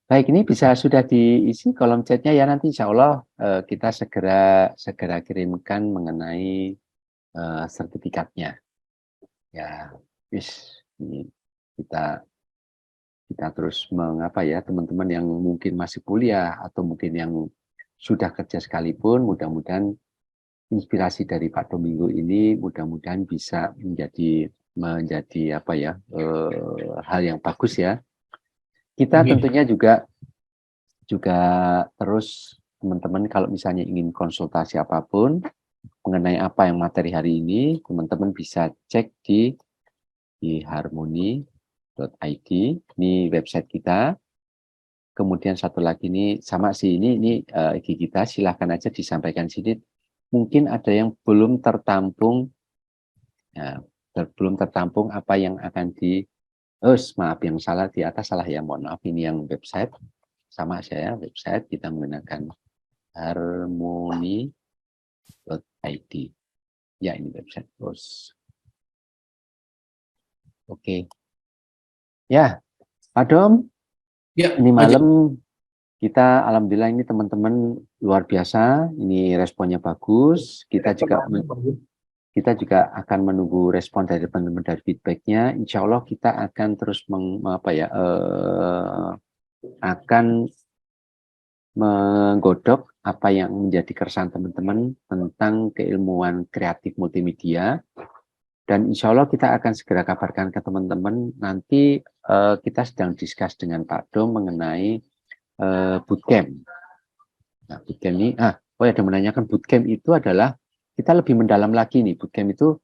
baik. Ini bisa sudah diisi kolom chatnya ya. Nanti insya Allah kita segera kirimkan mengenai sertifikatnya. Ya, ini kita kita terus mengapa ya teman-teman yang mungkin masih kuliah atau mungkin yang sudah kerja sekalipun, mudah-mudahan inspirasi dari Pak Domingo ini mudah-mudahan bisa menjadi apa ya hal yang bagus ya. Kita Amin. tentunya juga terus teman-teman kalau misalnya ingin konsultasi apapun mengenai apa yang materi hari ini, teman-teman bisa cek di harmoni.id, ini website kita. Kemudian satu lagi ini sama sih ini IG kita, silahkan aja disampaikan sini. Mungkin ada yang belum tertampung, ya, belum tertampung apa yang akan maaf yang salah di atas salah ya, mohon maaf, ini yang website sama saya website kita menggunakan harmoni.id. Ya, ini website terus. Oke. Ya, Pak Dom, Ya, ini Pak Haji. malam kita alhamdulillah ini teman-teman luar biasa, ini responnya bagus. Kita juga akan menunggu respon dari teman-teman dari feedbacknya. Insya Allah kita akan terus akan menggodok apa yang menjadi keresahan teman-teman tentang keilmuan kreatif multimedia. Dan insya Allah kita akan segera kabarkan ke teman-teman. Nanti kita sedang discuss dengan Pak Dom mengenai bootcamp. Nah, bootcamp ini, ada menanyakan bootcamp itu adalah kita lebih mendalam lagi nih. Bootcamp itu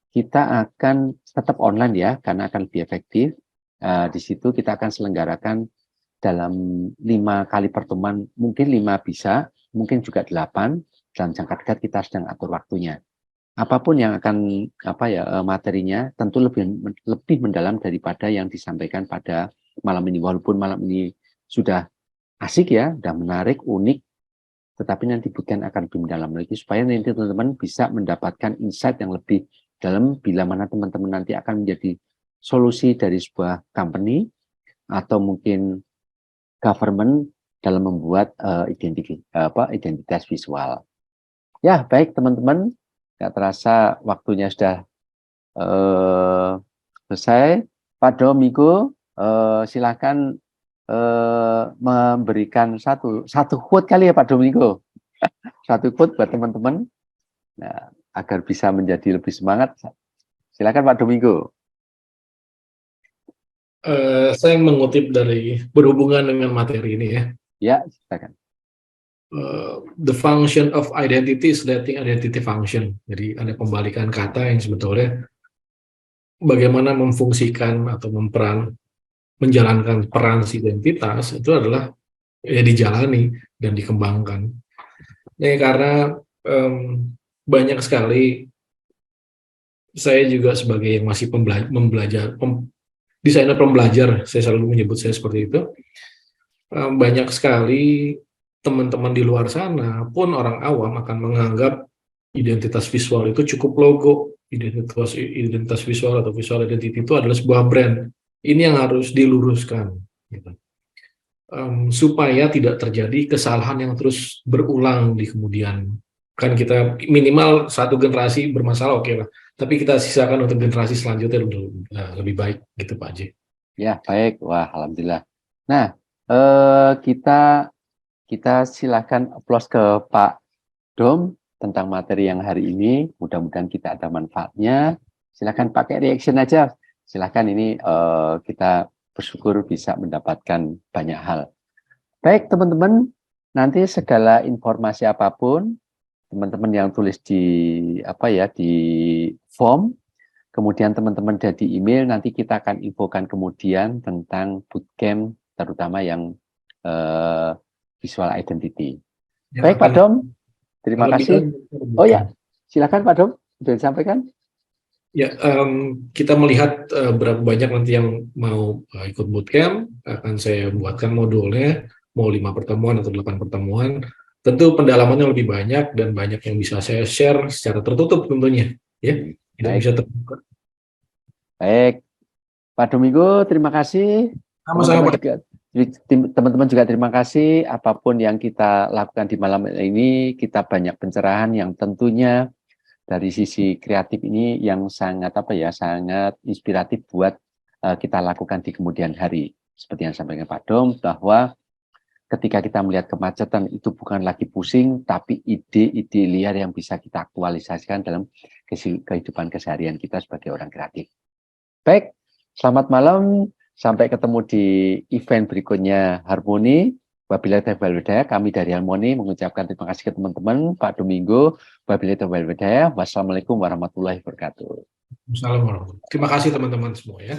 kita akan tetap online ya, karena akan lebih efektif. Di situ kita akan selenggarakan dalam 5 kali pertemuan, mungkin 5 bisa, mungkin juga 8. Dalam jangka dekat kita sedang atur waktunya. Apapun yang akan materinya tentu lebih mendalam daripada yang disampaikan pada malam ini. Walaupun malam ini sudah asik ya, sudah menarik, unik, tetapi nanti bukan akan lebih mendalam lagi supaya nanti teman-teman bisa mendapatkan insight yang lebih dalam bila mana teman-teman nanti akan menjadi solusi dari sebuah company atau mungkin government dalam membuat identitas visual. Ya, baik teman-teman, nggak terasa waktunya sudah selesai. Pak Domingo, silakan memberikan satu quote kali ya Pak Domingo. Satu quote buat teman-teman, nah, agar bisa menjadi lebih semangat. Silakan Pak Domingo. Saya mengutip dari berhubungan dengan materi ini ya. Ya, silakan. The function of identity is letting identity function. Jadi ada pembalikan kata yang sebetulnya bagaimana memfungsikan atau menjalankan peran si identitas itu adalah ya dijalani dan dikembangkan. Nah, karena banyak sekali saya juga sebagai yang masih desainer pembelajar, saya selalu menyebut saya seperti itu. Banyak sekali teman-teman di luar sana pun orang awam akan menganggap identitas visual itu cukup logo. Identitas visual atau visual identity itu adalah sebuah brand. Ini yang harus diluruskan, gitu. Supaya tidak terjadi kesalahan yang terus berulang di kemudian. Kan kita minimal satu generasi bermasalah, oke lah. Tapi kita sisakan untuk generasi selanjutnya lebih baik, gitu Pak Haji. Ya, baik. Wah, alhamdulillah. Nah, kita silakan applause ke Pak Dom tentang materi yang hari ini. Mudah-mudahan kita ada manfaatnya. Silakan pakai reaction aja. Silakan ini kita bersyukur bisa mendapatkan banyak hal. Baik teman-teman, nanti segala informasi apapun teman-teman yang tulis di di form, kemudian teman-teman jadi email, nanti kita akan infokan kemudian tentang bootcamp terutama yang visual identity. Baik Pak Dom, terima kasih. Oh ya, silakan Pak Dom, sudah disampaikan. Ya, kita melihat berapa banyak nanti yang mau ikut bootcamp. Akan saya buatkan modulnya, mau 5 pertemuan atau 8 pertemuan. Tentu pendalamannya lebih banyak dan banyak yang bisa saya share secara tertutup tentunya. Ya, tidak bisa terbuka. Baik, Pak Domingo, terima kasih. Teman-teman juga terima kasih. Apapun yang kita lakukan di malam ini, kita banyak pencerahan yang tentunya dari sisi kreatif ini yang sangat sangat inspiratif buat kita lakukan di kemudian hari. Seperti yang sampaikan Pak Dom, bahwa ketika kita melihat kemacetan itu bukan lagi pusing, tapi ide-ide liar yang bisa kita aktualisasikan dalam kehidupan keseharian kita sebagai orang kreatif. Baik, selamat malam. Sampai ketemu di event berikutnya Harmoni. Wabillahi taufiq wal hidayah, kami dari Harmoni mengucapkan terima kasih ke teman-teman, Pak Domingo. Wabillahi taufiq wal hidayah. Wassalamualaikum warahmatullahi wabarakatuh. Assalamualaikum. Terima kasih teman-teman semua ya.